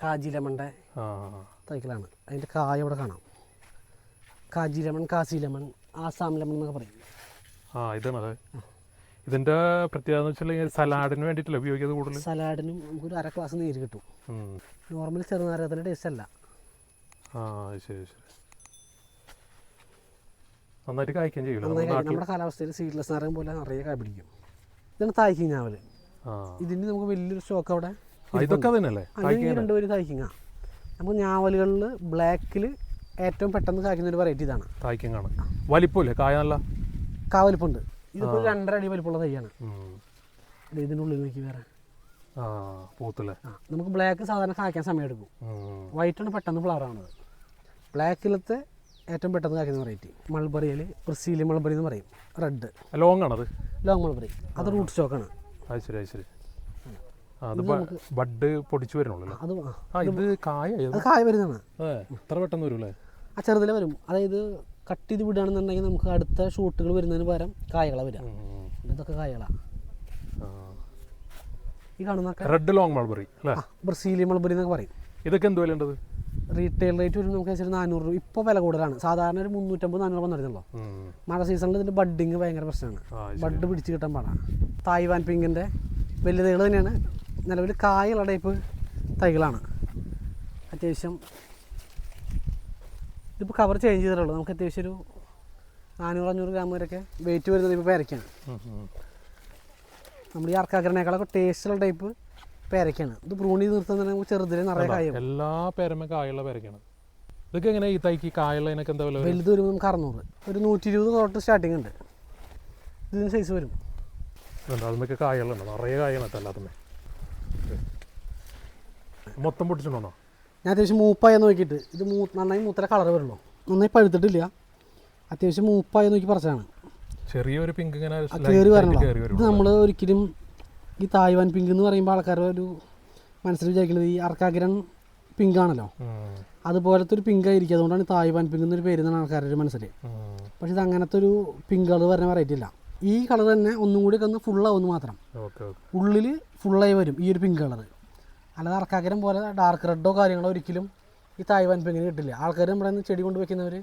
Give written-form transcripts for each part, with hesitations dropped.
കാജി ലെമണിൻ്റെ തൈകളാണ്. അതിൻ്റെ കായ ഇവിടെ കാണാം. Kaji lemon, Kasi lemon, Assam lemon എന്നൊക്കെ പറയും. ഇതാണത്. ഇതിൻ്റെ പ്രത്യേകത എന്ന് വെച്ചാൽ സലാഡിന് വേണ്ടിയിട്ടല്ല ഉപയോഗിക്കുന്നത് കൂടുതൽ. സലാഡിനും നമുക്കൊരു 1/2 ഗ്ലാസ് നീര് കിട്ടും. നോർമൽ ചെറുനാരകത്തിൻ്റെ ടേസ്റ്റ് അല്ല. ശരി ശരി. നന്നായിട്ട് കായ്ക്കാൻ ചെയ്യില്ല. നമ്മുടെ കാലാവസ്ഥയിൽ സീഡ്ലെസ് നാരകം പോലെ നിറയെ കായ പിടിക്കും. ഇതാണ് തായ്ക്കിങ് ഞാവൽ. ഇതിന് നമുക്ക് വലിയൊരു സ്റ്റോക്ക് അവിടെ. ഇതൊക്കെ തന്നെയല്ലേ? രണ്ടുപേരും തായ്ക്കിങ്ങ. നമുക്ക് ഞാവലുകളിൽ ബ്ലാക്കിൽ ഏറ്റവും പെട്ടെന്ന് കായ്ക്കുന്ന ഒരു വെറൈറ്റി ഇതാണ്. തായ്ക്കിങ് ആണ്. വലിപ്പമില്ലേ? കായ നല്ല കാവലിപ്പുണ്ട്. ഇതിപ്പോൾ 2.5 അടി വലിപ്പമുള്ള തൈയാണ്. ഇതിനുള്ളിൽ നോക്കി വേറെ പൂത്തല്ലേ. നമുക്ക് ബ്ലാക്ക് സാധാരണ കായ്ക്കാൻ സമയം എടുക്കും. വൈറ്റാണ് പെട്ടെന്ന് ഫ്ലവർ ആവുന്നത്. ബ്ലാക്കിലത്തെ ഏറ്റവും പെട്ടെന്ന് കായ്ക്കുന്ന വെറൈറ്റി മൾബറിയിൽ ബ്രസീലിയൻ മൾബറി എന്ന് പറയും. റെഡ് ലോങ് ആണത്. ലോങ് മൾബറി അത് റൂട്ട് സ്റ്റോക്കാണ്. ശരി ശരി. ബഡ് പൊടിച്ചു വരുന്നുള്ളൂ. ഇത് കായ വരുന്നതാണ്. എത്ര പെട്ടെന്ന് വരും? ചെറുതിലെ വരും. അതായത് കട്ട് ചെയ്ത് വിടുകയാണെന്നുണ്ടെങ്കിൽ നമുക്ക് അടുത്ത ഷൂട്ടുകൾ വരുന്നതിന് പകരം കായകളാണ് വരിക. ഇതൊക്കെ കായകളാണ്. ഈ കാണുന്നൊക്കെ റെഡ് ലോങ് മൾബറി അല്ലേ? ബ്രസീലിയൻ മൾബറി എന്നൊക്കെ പറയും. ഇതൊക്കെ എന്ത് വില ഉണ്ടത്? റീറ്റെയിൽ റേറ്റ് വരും നമുക്ക് 400 രൂപ. ഇപ്പോൾ വില കൂടുതലാണ്. സാധാരണ ഒരു 350-400 വന്നിരുന്നല്ലോ. മഴ സീസണിൽ ഇതിൻ്റെ ബഡിങ് ഭയങ്കര പ്രശ്നമാണ്. ബഡ് പിടിച്ച് കിട്ടാൻ പാടാണ്. തായ്വാൻ പിങ്കിൻ്റെ വലിയ തൈകൾ തന്നെയാണ്. നിലവിൽ കായുള്ള ടൈപ്പ് തൈകളാണ്. അത്യാവശ്യം ഇതിപ്പോൾ കവർ ചേഞ്ച് ചെയ്തിട്ടുള്ളൂ. നമുക്ക് അത്യാവശ്യം ഒരു 400-500 ഗ്രാം വരെയൊക്കെ വെയിറ്റ് വരുന്നത് ഇപ്പോൾ പേരയ്ക്കാണ്. നമ്മൾ ഈ അർക്കാക്കറിനേക്കാളൊക്കെ ടേസ്റ്റുള്ള ടൈപ്പ് പേരയ്ക്കാണ്. ഇത് പ്രൂൺ ചെയ്ത് നിർത്തുന്ന നമുക്ക് ചെറുതിൽ നിറയെ കായ. എല്ലാ പേരമേ കായുള്ള പേരയ്ക്കാണ്. ഇതൊക്കെ എങ്ങനെ ഈ തൈക്ക് കായുള്ളതിനൊക്കെ എന്താ വില? വലുത് വരുമ്പോൾ നമുക്ക് 600, ഒരു 120 തൊട്ട് സ്റ്റാർട്ടിങ് ഉണ്ട്. ഇതിന് സൈസ് വരും. അതിനൊക്കെ കായുള്ളതാണ്. നിറയെ കായാണ് അല്ലാത്തമ്മേ. മൊത്തം പൊട്ടിച്ചിട്ടുണ്ടോ? ഞാൻ അത്യാവശ്യം മൂപ്പായ നോക്കിയിട്ട് ഇത് നന്നായി മൂത്തര കളർ വരുള്ളൂ. നന്നായി പഴുത്തിട്ടില്ല. അത്യാവശ്യം മൂപ്പായ നോക്കി പറിച്ചാണ്. ചെറിയൊരു പിങ്ക് ഇങ്ങനെ കയറി വരണല്ലോ. ഇത് നമ്മൾ ഒരിക്കലും ഈ തായ്വാൻ പിങ്ക് എന്ന് പറയുമ്പോൾ ആൾക്കാരുടെ ഒരു മനസ്സിൽ വിചാരിക്കുന്നത് ഈ അർക്കാക്കിരൺ പിങ്ക് ആണല്ലോ. അതുപോലത്തെ ഒരു പിങ്ക് ആയിരിക്കും. അതുകൊണ്ടാണ് തായ്വാൻ പിങ്ക് എന്നൊരു പേര് എന്നാണ് ആൾക്കാരുടെ ഒരു മനസ്സിൽ. പക്ഷെ ഇത് അങ്ങനത്തെ ഒരു പിങ്ക് കളർ വരുന്ന വെറൈറ്റി ഇല്ല. ഈ കളർ തന്നെ ഒന്നും കൂടി ഒന്ന് ഫുള്ളാവുമെന്ന് മാത്രം. ഉള്ളിൽ ഫുള്ളായി വരും ഈ ഒരു പിങ്ക് കളർ. അല്ലാതെ അർക്കാക്കിരം പോലെ ഡാർക്ക് റെഡോ കാര്യങ്ങളോ ഒരിക്കലും ഈ തായ്വാൻ പിങ്കിന് കിട്ടില്ല. ആൾക്കാർ നമ്മുടെ ചെടി കൊണ്ട് വയ്ക്കുന്നവർ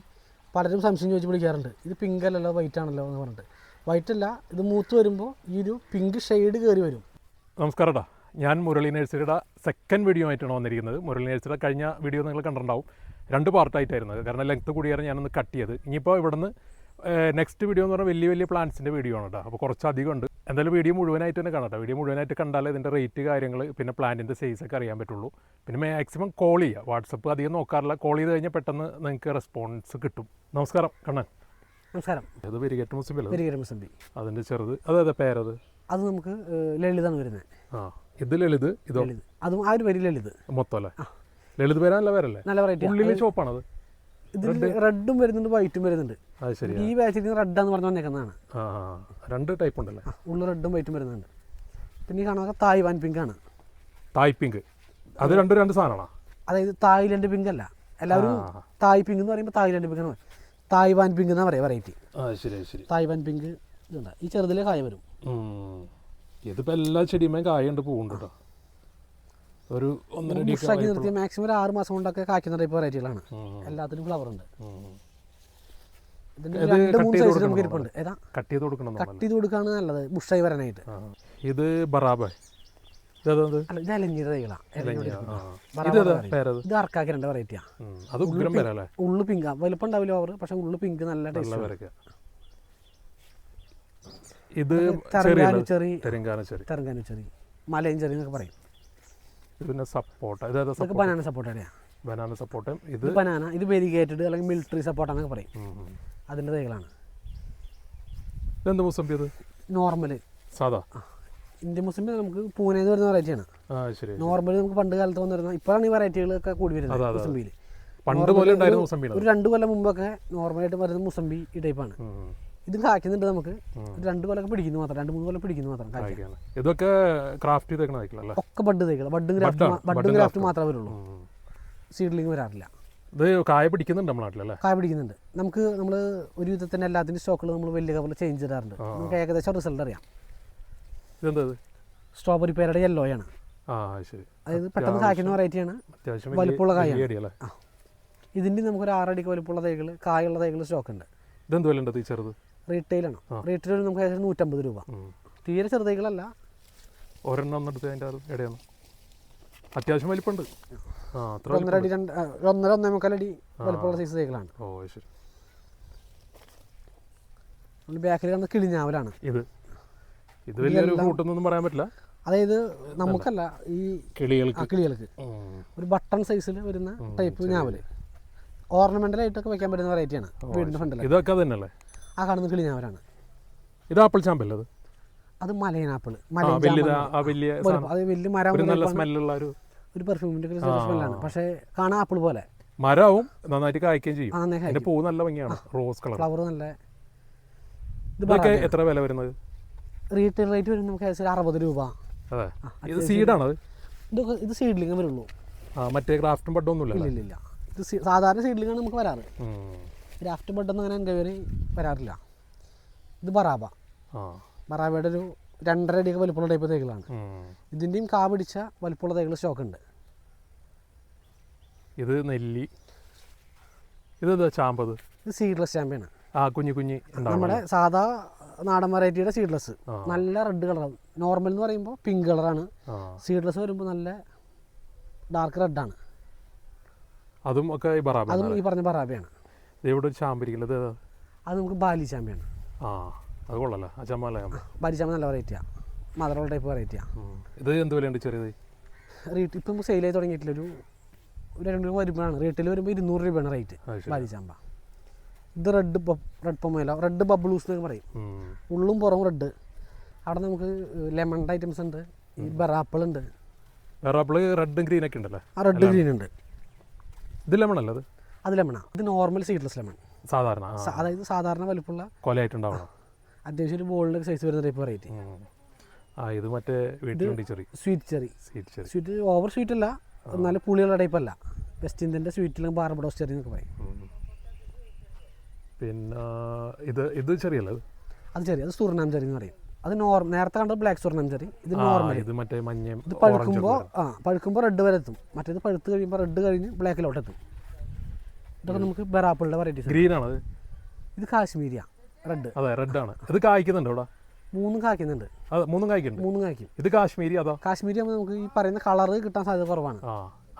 പലരും സംശയം ചോദിച്ച് പിടിക്കാറുണ്ട്. ഇത് പിങ്ക് അല്ലല്ലോ വൈറ്റ് ആണല്ലോ എന്ന് പറഞ്ഞിട്ട്. വൈറ്റ് അല്ല, ഇത് മൂത്ത് വരുമ്പോൾ ഈ ഒരു പിങ്ക് ഷെയ്ഡ് കയറി വരും. നമസ്കാരം. ഞാൻ മുരളി നഴ്സറിയുടെ സെക്കൻഡ് വീഡിയോ ആയിട്ടാണ് വന്നിരിക്കുന്നത്. മുരളി നഴ്സറിയുടെ കഴിഞ്ഞ വീഡിയോ നിങ്ങൾ കണ്ടിട്ടുണ്ടാവും. 2 പാർട്ടായിട്ടായിരുന്നു. കാരണം ലെങ്ത്ത് കൂടിയാണ് ഞാനൊന്ന് കട്ട് ചെയ്ത്. ഇനിയിപ്പോൾ ഇവിടുന്ന് നെക്സ്റ്റ് വീഡിയോ എന്ന് പറഞ്ഞാൽ വലിയ പ്ലാന്റ്സിൻ്റെ വീഡിയോ ആണ് കേട്ടോ. അപ്പോൾ കുറച്ചധികം ഉണ്ട്. എന്തായാലും വീഡിയോ മുഴുവനായിട്ട് തന്നെ കാണാം. വീഡിയോ മുഴുവനായിട്ട് കണ്ടാലേ ഇതിൻ്റെ റേറ്റ് കാര്യങ്ങൾ പിന്നെ പ്ലാന്റിൻ്റെ സൈസൊക്കെ അറിയാൻ പറ്റുള്ളൂ. പിന്നെ മാക്സിമം കോൾ ചെയ്യുക. വാട്സപ്പ് അധികം നോക്കാറില്ല. കോൾ ചെയ്ത് കഴിഞ്ഞാൽ പെട്ടെന്ന് നിങ്ങൾക്ക് റെസ്പോൺസ് കിട്ടും. നമസ്കാരം കണ്ണൻ. നമസ്കാരം. അത് വെരിഗേറ്റ് മുസംബി. വെരിഗേറ്റ് മുസംബി അതിൻ്റെ ചെറുത് അതെ പേരത്. അത് നമുക്ക് ലളിതാണ് വരുന്നത്. ഇത് ലളിത്. ഇതോ അതും ആ ഒരു വരി ലളിത് മൊത്തം അല്ലേ? ലളിത് പേരാ നല്ല പേരല്ലേ? നല്ല വെറൈറ്റി. ഉള്ളിൽ ചോപ്പാണത്. ഇതിൽ റെഡും വരുന്നുണ്ട് വൈറ്റും വരുന്നുണ്ട്. ഈ ബാച്ചിൽ റെഡാന്ന് പറഞ്ഞു വന്നേക്കുന്നതാണ്. 2 ടൈപ്പ് ഉണ്ടല്ലേ? ഉള്ളിൽ റെഡും വൈറ്റും വരുന്നുണ്ട്. പിന്നെ ഈ കാണാൻ തായ്വാൻ പിങ്ക് ആണ്. തായ് പിങ്ക് അത് രണ്ട് സാധനമാണോ? അതായത് തായ്ലൻഡ് പിങ്ക് അല്ല. എല്ലാവരും തായ് പിങ്ക് എന്ന് പറയുമ്പോൾ തായ്ലൻഡ് പിങ്ക് ആണ്. തായ്വാൻ പിങ്ക് എന്നാ പറയാ വെറൈറ്റി. തായ്വാൻ പിങ്ക് ഇതുണ്ട്. ഈ ചെറുതിലെ കായ വരും. ഇതിപ്പോൾ എല്ലാ ചെടിയുമേ കായുണ്ട്, പൂവുണ്ട് കേട്ടോ. ഒരു 1.5 ബുഷാക്കി നിർത്തിയ മാക്സിമം ഒരു 6 മാസം കൊണ്ടൊക്കെ കായ്ക്കുന്ന ടൈപ്പ് വെറൈറ്റികളാണ്. എല്ലാത്തിനും ഫ്ലവർ ഉണ്ട്. ഇതിന്റെ 2-3 സൈസ് നമുക്ക് ഇരിപ്പുണ്ട്. ഏതാ കട്ട് ചെയ്ത് കൊടുക്കാണ് നല്ലത് ബുഷായി വരാനായിട്ട്. ഇത് ബറാബ. ഇത് അലഞ്ഞിയുടെ തൈകളാണ്. ഇത് അർക്കാക്കിരണ്ട വെറൈറ്റിയാ. ഉള്ളു പിങ്ക് വലുപ്പം ഉണ്ടാവില്ല ഓവർ. പക്ഷെ ഉള്ളു പിങ്ക് നല്ല ടേസ്റ്റ്. ഇത് തെരങ്കാനുച്ചെറി, മലയൻ ചെറി എന്നൊക്കെ പറയും. പിന്നെ സപ്പോട്ട. ബനാന സപ്പോട്ടയുടെയാ. ബനാന സപ്പോട്ട. ഇത് ബനാന. ഇത് വെരിഗേറ്റഡ് അല്ലെങ്കിൽ മിലിറ്ററി സപ്പോട്ട എന്നൊക്കെ പറയും. അതിൻ്റെ തൈകളാണ്. ഇതെന്ത് മുസംബി? അത് നോർമല് സാധാ ഇന്ത്യൻ മുസംബി. നമുക്ക് പൂനെന്ന് വരുന്ന വെറൈറ്റിയാണ്. നോർമലി നമുക്ക് പണ്ട് കാലത്ത് വന്നിരുന്ന, ഇപ്പോഴാണ് ഈ വെറൈറ്റികളൊക്കെ കൂടി വരുന്നത് മുസംബിയിൽ. ഒരു 2 കൊല്ലം മുമ്പൊക്കെ നോർമലായിട്ട് വരുന്ന മുസംബി ഈ ടൈപ്പാണ്. ഇത് കായ്ക്കുന്നുണ്ട്. നമുക്ക് 2 കൊല്ലമൊക്കെ പിടിക്കുന്നു മാത്രം. 2-3 കൊല്ലം പിടിക്കുന്നു മാത്രം. ഇതൊക്കെ ക്രാഫ്റ്റ് ചെയ്തേക്കണ ഒക്കെ ബഡ് തൈകൾ. ബഡ് ഗ്രാഫ്റ്റ് മാത്രമേ വരുള്ളൂ. സീഡ്ലിംഗ് വരാറില്ല. ഇത് കായ പിടിക്കുന്നുണ്ട് നമ്മുടെ നാട്ടിലല്ലേ? കായ പിടിക്കുന്നുണ്ട്. നമ്മൾ ഒരു വിധത്തിൽ എല്ലാത്തിൻ്റെ സ്റ്റോക്കുകൾ നമ്മൾ വലിയ കവറിൽ ചേഞ്ച് ചെയ്യാറുണ്ട്. നമുക്ക് ഏകദേശം റിസൾട്ട് അറിയാം. ഇതെന്താ? സ്ട്രോബെറി പേരയുടെ യെല്ലോ ആണ്. ആ ശരി. അതായത് പെട്ടെന്ന് കായ്ക്കുന്ന വെറൈറ്റിയാണ്. അത്യാവശ്യം വലിപ്പമുള്ള കായാണ്. അടിയല്ലേ? ഇതിൻ്റെ നമുക്കൊരു 6 അടിക്ക് വലിപ്പമുള്ള തൈകൾ, കായുള്ള തൈകൾ സ്റ്റോക്ക് ഉണ്ട്. ഇതെന്ത് വില ഉണ്ട് ഈ ചെറുത്? റീറ്റെയിലാണ്. റീറ്റെയിൽ നമുക്ക് ഏകദേശം 150 രൂപ. തീരെ ചെറുതൈകളല്ല. ഒരെണ്ണം ഒന്നെടുത്ത് അതിൻ്റെ ഇടയാണ്. അത്യാവശ്യം വലിപ്പമുണ്ട്. ആ, 1.5 അടി 1.5 അടി വലിപ്പമുള്ള സൈസ് തൈകളാണ്. ഓ ശരി. ബാക്കിൽ കാണുന്ന കിളിഞ്ഞാവലാണ്. ഇത് വലിയൊരു ഫ്രൂട്ടൊന്നും പറയാൻ പറ്റില്ല. അതായത് നമുക്കല്ല, ഈ കിളികൾക്ക് ഒരു ബട്ടൺ സൈസിൽ വരുന്ന ടൈപ്പ് ഞാവല് ഓർണമെന്റൽ ആയിട്ടൊക്കെ വെക്കാൻ പറ്റുന്ന വെറൈറ്റിയാണ്. വീടിന്റെ ഫ്രണ്ടിൽ ഇതൊക്കെ തന്നെയല്ലേ? ആ കാണുന്ന കിളിഞ്ഞാവലാണ്. ഇത് ആപ്പിൾ ചാമ്പല്ലേ? അത് മലയൻ ആപ്പിൾ. അത് വലിയ മരം, ഒരു പെർഫ്യൂമിന്റെ സ്മെല്ലാണ്. പക്ഷേ കാണാൻ ആപ്പിൾ പോലെ. മരവും നന്നായിട്ട് കായ്ക്കുകയും ചെയ്യും. അതിന്റെ പൂ നല്ല ഭംഗിയാണ്, റോസ് കളർ. ഫ്ലവർ നല്ല. ഇതൊക്കെ എത്ര വില വരുന്നത്? റീറ്റെയിൽ റേറ്റ് വരും നമുക്ക് ഏകദേശം 60 രൂപ. അതെ. ഇത് സീഡാണത്? ഇത് സീഡ്ലിംഗ് വരുള്ളൂ. മറ്റേ ഗ്രാഫ്റ്റും ബഡൊന്നുമില്ല? ഇല്ല. ഇത് സാധാരണ സീഡ്ലിംഗ് ആണ് നമുക്ക് വരാറ്. ഗ്രാഫ്റ്റ് ബഡൊന്നും അങ്ങനെ എൻകവറി വരാറില്ല. ഇത് ബറാബയുടെ ഒരു 2.5 അടിയൊക്കെ വലിപ്പമുള്ള ടൈപ്പ് തൈകളാണ്. ഇതിൻ്റെയും കാ പിടിച്ച വലിപ്പമുള്ള തൈകൾ സ്റ്റോക്ക് ഉണ്ട്. ഇത് നെല്ലി. ഇതെന്താ ചാമ്പത്? ഇത് സീഡ്ലെസ് ചാമ്പയാണ്. കുഞ്ഞി നമ്മുടെ സാധാ നാടൻ വെറൈറ്റിയുടെ സീഡ്ലെസ്. നല്ല റെഡ് കളറാണ്. നോർമൽ എന്ന് പറയുമ്പോൾ പിങ്ക് കളറാണ്. സീഡ്ലെസ് വരുമ്പോൾ നല്ല ഡാർക്ക് റെഡാണ്. അതും ഈ പറഞ്ഞ ബറാബയാണ്. അത് നമുക്ക് ബാലി ചാമ്പയാണ്. അത് കൊള്ളാം. ബാലി ചാമ്പ നല്ല വെറൈറ്റിയാണ്. മദറുള്ള ടൈപ്പ് വെറൈറ്റിയാണ്. ഇത് എന്ത് വിലയുണ്ട് ചെറിയത്? ഇപ്പം നമുക്ക് സെയിൽ ആയി തുടങ്ങിയിട്ടില്ല. ഒരു 2 രൂപ വരുമ്പോഴാണ്. റീറ്റെയിൽ വരുമ്പോൾ 200 രൂപയാണ് റേറ്റ് ബാലി ചാമ്പ. ഇത് റെഡ് പൊമേല, റെഡ് ബബ്ലൂസ് എന്നൊക്കെ പറയും. ഉള്ളും പുറവും റെഡ്. അവിടെ നമുക്ക് ലെമൺ ഐറ്റംസ് ഉണ്ട്. ഈ ബെറാപ്പിൾ ഉണ്ട്. റെഡ് ഗ്രീൻ ഒക്കെ ഉണ്ടല്ലേ? റെഡ് ഗ്രീൻ ഉണ്ട്. ഇത് ലെമൺ അല്ല? അത് ലെമണാ. ഇത് നോർമൽ സീഡ്ലെസ് ലെമൺ. അതായത് സാധാരണ വലിപ്പമുള്ള കൊലയായിട്ടുണ്ടാവണം. അത്യാവശ്യം ഒരു ബോളിൻ്റെ സൈസ് വരുന്ന ടൈപ്പ് വെറൈറ്റി. ഇത് മറ്റേ സ്വീറ്റ് ഓവർ സ്വീറ്റ് അല്ല, എന്നാലും പുളിയുള്ള ടൈപ്പ് അല്ല. വെസ്റ്റ് ഇന്ത്യൻ്റെ സ്വീറ്റിലും ബാർബഡോസ് ചെറി എന്നൊക്കെ പറയും. പിന്നെ ഇത് ചെറിയല്ല? അത് ചെറിയ, അത് സുർനാം ചെറി എന്ന് പറയും. അത് നേരത്തെ കണ്ടത് ബ്ലാക്ക് സുർനാം ചെറി. ഇത് നോർമൽ. ഇത് മറ്റേ മഞ്ഞ. ഇത് പഴുക്കുമ്പോൾ റെഡ് വരെ എത്തും. മറ്റേത് പഴുത്ത് കഴിയുമ്പോൾ റെഡ് കഴിഞ്ഞ് ബ്ലാക്കിലോട്ട് എത്തും. ഇതൊക്കെ നമുക്ക് ബെറാപ്പിളുടെ വെറൈറ്റീസ്. ഗ്രീൻ ആണ്? ഇത് കാശ്മീരിയ റെഡ്. അതെ, റെഡ് ആണ്. ഇത് കായ്ക്കുന്നുണ്ട് ഇവിടെ? 3 കായ്ക്കുന്നുണ്ട്. മൂന്നും കായ്ക്കും. ഇത് കാശ്മീരി ആകുമ്പോൾ നമുക്ക് ഈ പറയുന്ന കളർ കിട്ടാൻ സാധ്യത കുറവാണ്.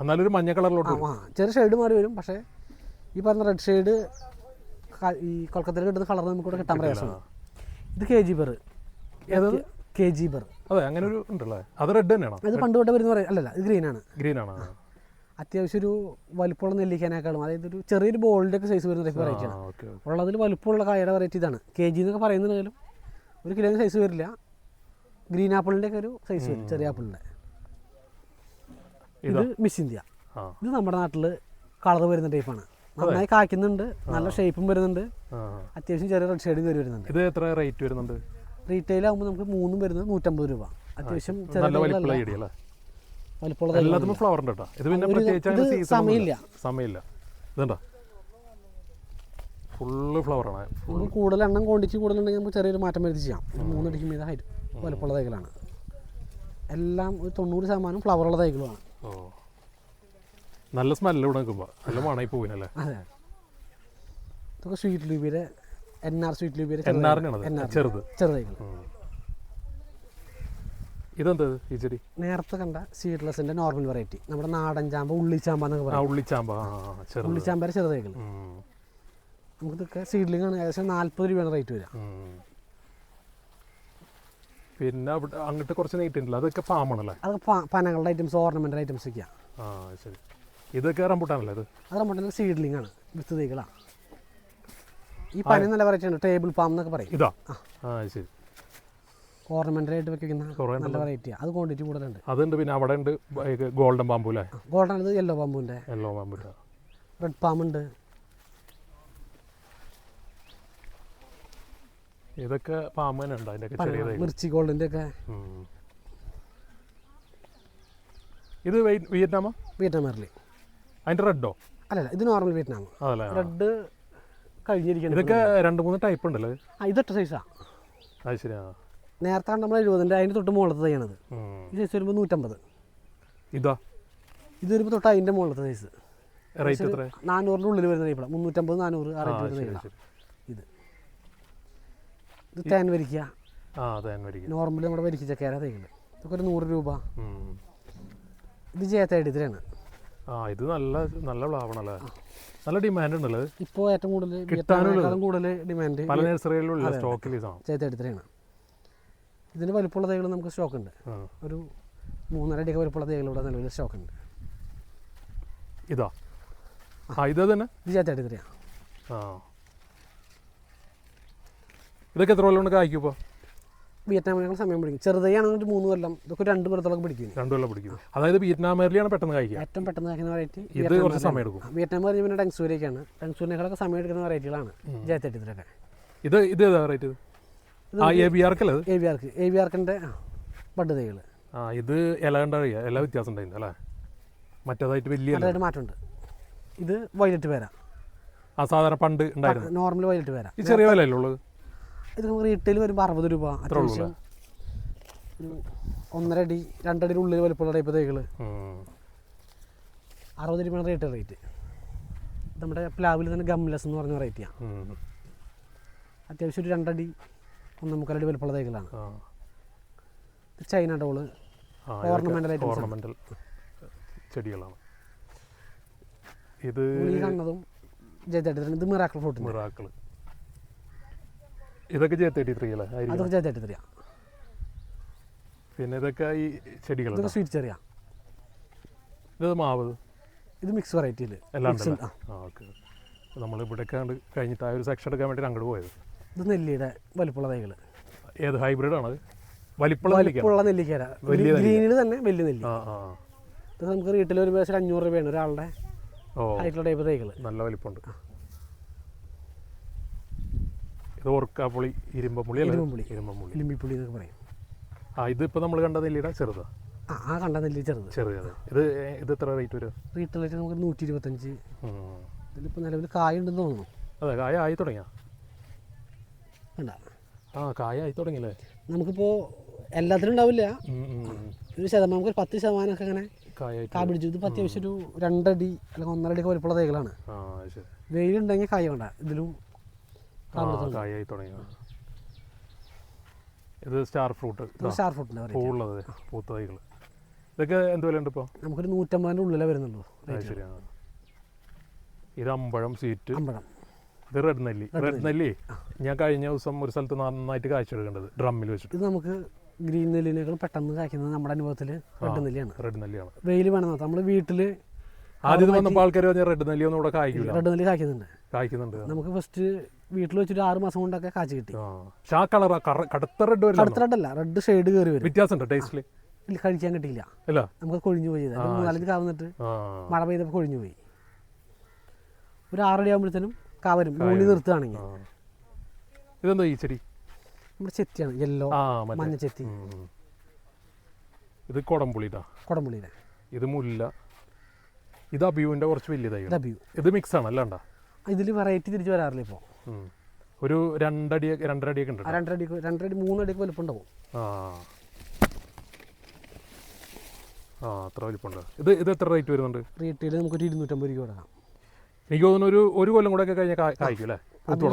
എന്നാലും ഒരു മഞ്ഞ കളറിലോട്ട് ചെറിയ ഷെയ്ഡ് മാറി വരും. പക്ഷേ ഈ പറഞ്ഞ റെഡ് ഷെയ്ഡ് ഈ കൊൽക്കത്തയിൽ കിട്ടുന്ന കളർ നമുക്ക് ഇവിടെ കിട്ടാൻ പ്രയാസമാണ്. ഇത് കേജിബർ. അതെ, അങ്ങനെ ഒരു ഉണ്ടല്ലേ? അത് റെഡ് തന്നെയാണോ? ഇത് പണ്ട് തൊട്ട് വരുന്ന പറയാം. അല്ലല്ല, ഇത് ഗ്രീൻ ആണ്. അത്യാവശ്യം ഒരു വലിപ്പമുള്ള നെല്ലിക്കാനേക്കാളും, അതായത് ഒരു ചെറിയൊരു ബോളിൻ്റെ ഒക്കെ സൈസ് വരുന്ന ടൈപ്പ് വെറൈറ്റിയാണ്. ഉള്ളതിൽ വലിപ്പമുള്ള കായയുടെ വെറൈറ്റി ഇതാണ്. KG എന്നൊക്കെ പറയുന്നുണ്ടെങ്കിലും 1 കിലോന് സൈസ് വരില്ല. ഗ്രീൻ ആപ്പിളിൻ്റെ ഒക്കെ ഒരു സൈസ് വരും, ചെറിയ ആപ്പിളിൻ്റെ. ഇത് മിസ് ഇന്ത്യ. ഇത് നമ്മുടെ നാട്ടിൽ കളർ വരുന്ന ടൈപ്പാണ്. നന്നായി കായ്ക്കുന്നുണ്ട്, നല്ല ഷേപ്പും വരുന്നുണ്ട്, അത്യാവശ്യം ചെറിയ റെഡ് ഷെയ്ഡും കയറി വരുന്നുണ്ട്. ഇത് എത്ര റേറ്റ് വരുന്നുണ്ട്? റീറ്റെയിൽ ആകുമ്പോൾ നമുക്ക് 3 വരുന്നത് 150 രൂപ. അത്യാവശ്യം സമയമില്ല. ഇതുണ്ടോ? ഫുള്ള് ഫ്ലവറാണ്. നമുക്ക് കൂടുതൽ എണ്ണം ക്വാണ്ടിറ്റി കൂടുതലുണ്ടെങ്കിൽ നമുക്ക് ചെറിയൊരു മാറ്റം വരുത്തി ചെയ്യാം. 3 അടിക്ക് മീത ഹൈറ്റ് വലുപ്പമുള്ള തൈകളാണ്. എല്ലാം ഒരു 90% ഫ്ലവറുള്ള തൈകളുമാണ്. നല്ല സ്മെല്ല് ഇവിടെ നിൽക്കുമ്പോൾ നല്ല മണമായി പോവിനല്ലേ? അതെ. ഇതൊക്കെ സ്വീറ്റ് ലൂബിയുടെ സ്വീറ്റ് ലൂബിയുടെ ചെറുതൈകൾ. ഇതെന്ത് ഈ ചെടി? നേരത്തെ കണ്ട സീഡ്ലെസിന്റെ നോർമൽ വെറൈറ്റി, നമ്മുടെ നാടൻ ചാമ്പ, ഉള്ളിച്ചാമ്പ എന്നൊക്കെ പറയും. ഉള്ളിച്ചാമ്പയുടെ ചെറുതൈകൾ. നമുക്കിതൊക്കെ സീഡ്ലിംഗ് ആണ്. ഏകദേശം 40 രൂപയാണ് റേറ്റ് വരിക. പിന്നെ അങ്ങോട്ട് കുറച്ച് നീട്ടുണ്ടല്ലോ, അതൊക്കെ പാമാണല്ലേ? അതൊക്കെ പനകളുടെ ഐറ്റംസ്, ഓർണമെന്റൽ ഐറ്റംസ് ഒക്കെയാണ്. ശരി. ഇതൊക്കെ റംബൂട്ടാനല്ലേ? അത് റംബൂട്ടാൻ സീഡ്ലിംഗ് ആണ്, വിത്ത് തൈകളാണ്. ഈ പന നല്ല വെറൈറ്റി ആണ്, ടേബിൾ പാം എന്നൊക്കെ പറയും. ഇതാ? ശരി. ഓർണമെന്റൽ ആയിട്ട് വെക്കുന്ന നല്ല വെറൈറ്റിയാണ്. അത് ക്വാണ്ടിറ്റി കൂടുതലുണ്ട്. അതുണ്ട്. പിന്നെ അവിടെ ഉണ്ട് ഗോൾഡൻ ബാമ്പു അല്ലേ? ഗോൾഡൻ ഇത് യെല്ലോ ബാമ്പുവിൻ്റെ. റെഡ് പാം ഉണ്ട്. ഇതൊക്കെ പാമ്പ് തന്നെ ഉണ്ട്. അതിൻ്റെ മിർച്ചി ഗോൾഡിൻ്റെ ഒക്കെ. ഇത് വിയറ്റ്നാമോ? വിയറ്റ്നാം മെർലി. അതിൻ്റെ റെഡോ? അല്ലല്ല, ഇത് നോർമൽ വിയറ്റ്നാം. റെഡ് കഴിഞ്ഞിരിക്കുന്നത്. ഇതൊക്കെ 2-3 ടൈപ്പ് ഉണ്ടല്ലോ? ഇതൊറ്റ സൈസാണ്. അത് ശരിയാ. നേരത്തെ കണ്ട നമ്മൾ 70, അതിന് തൊട്ട് മുകളിലത്തെ തയ്യാണത്. ഈ സൈസ് വരുമ്പോൾ 150. ഇതാ ഇതൊരു തൊട്ട് അതിൻ്റെ മുകളിലത്തെ സൈസ് റേറ്റ് എത്ര? 400-ന്റെ ഉള്ളിൽ വരുന്ന ടൈപ്പിലാണ്. 350, 400 ആ റേറ്റ് വരുന്ന ടൈപ്പിലാണ് ഇത്. ഇത് തേൻ വരിക്കുക, നോർമലി നമ്മുടെ വരിക്ക ചക്കര തൈകൾ. ഇതൊക്കെ ഒരു 100 രൂപ. ഇത് ജയത്തേടിത്തിലാണ്. ഇത് നല്ല നല്ല പ്ലാവാണല്ലേ, നല്ല ഡിമാൻഡ് ഉണ്ടല്ലോ. ഇപ്പോൾ ഏറ്റവും കൂടുതൽ ഡിമാൻഡ് പല നഴ്സറികളിലുള്ള സ്റ്റോക്കിൽ ജയത്തേടിത്തിലാണ്. ഇതിന് വലുപ്പമുള്ള തൈകൾ നമുക്ക് സ്റ്റോക്ക് ഉണ്ട്. ഒരു 3.5 അടിയൊക്കെ വലുപ്പമുള്ള തൈകൾ ഇവിടെ നിലവിൽ സ്റ്റോക്ക് ഉണ്ട്. ഇതാ ഇത് തന്നെ ഇത് ജയത്തേടിത്തിലാണ്. ഇതൊക്കെ എത്ര കൊല്ലം കൊണ്ട് കായ്ക്കും ഇപ്പോൾ? വിയറ്റ്നാമിനേക്കാൾ സമയം പിടിക്കും. ചെറുതാണെങ്കിൽ 3 കൊല്ലം, ഇതൊക്കെ 2 കൊല്ലത്തോളം പിടിക്കും. 2 കൊല്ലം പിടിക്കും. അതായത് വിയറ്റ്നാം മേറിലാണ് പെട്ടെന്ന് കായ്ക്കുക. ഏറ്റവും പെട്ടെന്ന് കായ്ക്കുന്ന വെറൈറ്റി ഇത് കുറച്ച് സമയം എടുക്കും. വിയറ്റ്നാം പറഞ്ഞ പിന്നെ ഡെങ്സൂരൊക്കെയാണ്. ഡെങ്സൂരിനേക്കാളൊക്കെ സമയം എടുക്കുന്ന വെറൈറ്റികളാണ് ജയത്തേടിത്തിലൊക്കെ. ഇത് ഏതാ വെറൈറ്റി? ABRക്കിൻ്റെ ബഡ് തൈകൾ. ഇത് ഇല കണ്ടറിയാം, ഇല വ്യത്യാസം ഉണ്ടായിരുന്നു അല്ലേ? മറ്റേതായിട്ട് വലിയ മാറ്റമുണ്ട്. ഇത് വയലറ്റ് പേര. സാധാരണ പണ്ട് ഉണ്ടായിരുന്നു നോർമൽ വയലറ്റ് പേര. ഈ ചെറിയ വിലയല്ലേ ഉള്ളത്? ഇത് റീറ്റെയിൽ വരുമ്പോൾ 60 രൂപ. അത്യാവശ്യം ഒരു 1.5 അടി 2 അടിയുടെ ഉള്ളിൽ വലുപ്പമുള്ള ടൈപ്പ് തൈകൾ 60 രൂപയാണ് റീറ്റെയിൽ റേറ്റ്. നമ്മുടെ പ്ലാവിൽ തന്നെ ഗംലെസ് എന്ന് പറഞ്ഞ വെറൈറ്റിയാണ്. അത്യാവശ്യം ഒരു 2 അടി 1.25 അടി വലുപ്പമുള്ള തൈകളാണ്. ചൈന ഡോള് ഓർണമെന്റൽ ചെടികളാണ്. ഇത് കണ്ടതും ജയത്തേടിത്തിലാണ്. ഇത് മിറാക്കിൾ ഫ്രൂട്ട്. ഇതൊക്കെ ജയത്തേടിത്രീ അല്ലേ? അതൊക്കെ ജയത്തേടിത്രീയാണ്. പിന്നെ ഇതൊക്കെ ഈ ചെടികൾ, ഇതൊക്കെ സ്വീറ്റ് ചെറിയ. ഇത് മാവ്, ഇത് മിക്സ് വെറൈറ്റിയിൽ എല്ലാം ഉണ്ടല്ലോ. ഓക്കെ. നമ്മൾ ഇവിടെയൊക്കെ കഴിഞ്ഞിട്ട് ആ ഒരു സെക്ഷൻ എടുക്കാൻ വേണ്ടി അങ്ങോട്ട് പോയത്. ഇത് നെല്ലിയുടെ വലുപ്പമുള്ള തൈകൾ. ഏത് ഹൈബ്രിഡ് ആണ്? വലിപ്പുള്ള നെല്ലിക്കര, ഗ്രീനിൽ തന്നെ വലിയ നെല്ലി. ഇത് നമുക്ക് റീറ്റെയിൽ ഒരു 500 രൂപയാണ് ഒരാളുടെ ആയിട്ടുള്ള ടൈപ്പ് തൈകൾ. നല്ല വലിപ്പമുണ്ട്. ഇത് ഓർക്കാപ്പുളി, ഇരുമ്പുളി, ഇരുമ്പിപ്പുളി എന്നൊക്കെ പറയും. ഇതിപ്പോൾ നമ്മൾ കണ്ട നെല്ലിയുടെ ചെറുതാ? കണ്ട നെല്ലി ചെറുത്. ഇത് എത്ര റേറ്റ് വരും? റീറ്റെയിൽ ആയിട്ട് നമുക്ക് 125. ഇതിലിപ്പോൾ നിലവിൽ കായ ഉണ്ടെന്ന് തോന്നുന്നു. അതെ, കായ ആയി തുടങ്ങിയ? കായ ആയി തുടങ്ങിയല്ലേ? നമുക്കിപ്പോൾ എല്ലാത്തിനും ഉണ്ടാവില്ല. ഒരു ശതമാനം, നമുക്ക് 10% ഒക്കെ അങ്ങനെ കായ പിടിച്ചു. ഇത് അത്യാവശ്യം ഒരു 2 അടി അല്ലെങ്കിൽ 1.5 അടിയൊക്കെ വലുപ്പമുള്ള തൈകളാണ്. വെയിലുണ്ടെങ്കിൽ കായ വേണ്ട. ഇതിലും കായായി തുടങ്ങി. ഇത് സ്റ്റാർ ഫ്രൂട്ടിൻ്റെ പൂവുള്ളത്, പൂത്ത തൈകൾ. ഇതൊക്കെ എന്ത് വില ഉണ്ട് ഇപ്പോൾ? നമുക്കൊരു 150-ന്റെ ഉള്ളിലേ വരുന്നുള്ളൂ. ശരിയാണ്. ഇത് അമ്പഴം സ്വീറ്റ്. അമ്പഴം. ഇത് റെഡ് നെല്ലി. ഞാൻ കഴിഞ്ഞ ദിവസം ഒരു സ്ഥലത്ത് നന്നായിട്ട് കാഴ്ചയെടുക്കേണ്ടത് ഡ്രമ്മിൽ വെച്ചിട്ട്. ഇത് നമുക്ക് ഗ്രീൻ നെല്ലിനേക്കാളും പെട്ടെന്ന് കായ്ക്കുന്നത് നമ്മുടെ അനുഭവത്തിൽ റെഡ് നെല്ലിയാണ്. വെയിൽ വേണം. നമ്മൾ വീട്ടിൽ ആദ്യം വന്നപ്പോൾ ആൾക്കാർ റെഡ് നെല്ലി ഒന്നും ഇവിടെ കായ്ക്കില്ല. റെഡ് നെല്ലി കായ്ക്കുന്നുണ്ട്. നമുക്ക് ഫസ്റ്റ് വീട്ടിൽ വെച്ചിട്ട് 6 മാസം കൊണ്ടൊക്കെ കാഴ്ച കിട്ടി. കടുത്ത റെഡ് അല്ല, റെഡ് ഷെയ്ഡ് കയറി വരും. വ്യത്യാസം ടേസ്റ്റിൽ കഴിക്കാൻ കിട്ടിയില്ല. നമുക്ക് കൊഴിഞ്ഞു പോയി. 3-4 കാവുന്നിട്ട് മഴ പെയ്തപ്പോൾ കൊഴിഞ്ഞു പോയി. ഒരു 6 അടി ആകുമ്പോഴത്തേനും കാവരും മൂടി നിർത്തുകയാണെങ്കിൽ. ഇതെന്താ ഈ ചെടി? നമ്മുടെ ചെത്തിയാണ്, യെല്ലോ മഞ്ഞ ചെത്തി. ഇത് കൊടംപുളിയുടെ. ഇത് മുല്ല. ഇത് അബിയുവിൻ്റെ കുറച്ച് വലിയ തൈ. ഇത് മിക്സ് ആണ് അല്ലാണ്ട? ഇതിൽ വെറൈറ്റി തിരിച്ച് വരാറില്ല ഇപ്പോൾ. ഒരു 2 അടി 2.5 അടിയൊക്കെ ഉണ്ട്. 2 അടി 3 അടിയൊക്കെ വലുപ്പം ഉണ്ടാവും. അത്ര വലിപ്പമുണ്ട്. ഇത് എത്ര റേറ്റ് വരുന്നുണ്ട്? റീറ്റെയിൽ നമുക്കൊരു 250 രൂപ കൊടുക്കാം. എനിക്ക് തോന്നുന്നു ഒരു കൊല്ലം കൂടെ ഒക്കെ കഴിഞ്ഞാൽ കായ്ക്കും അല്ലേ?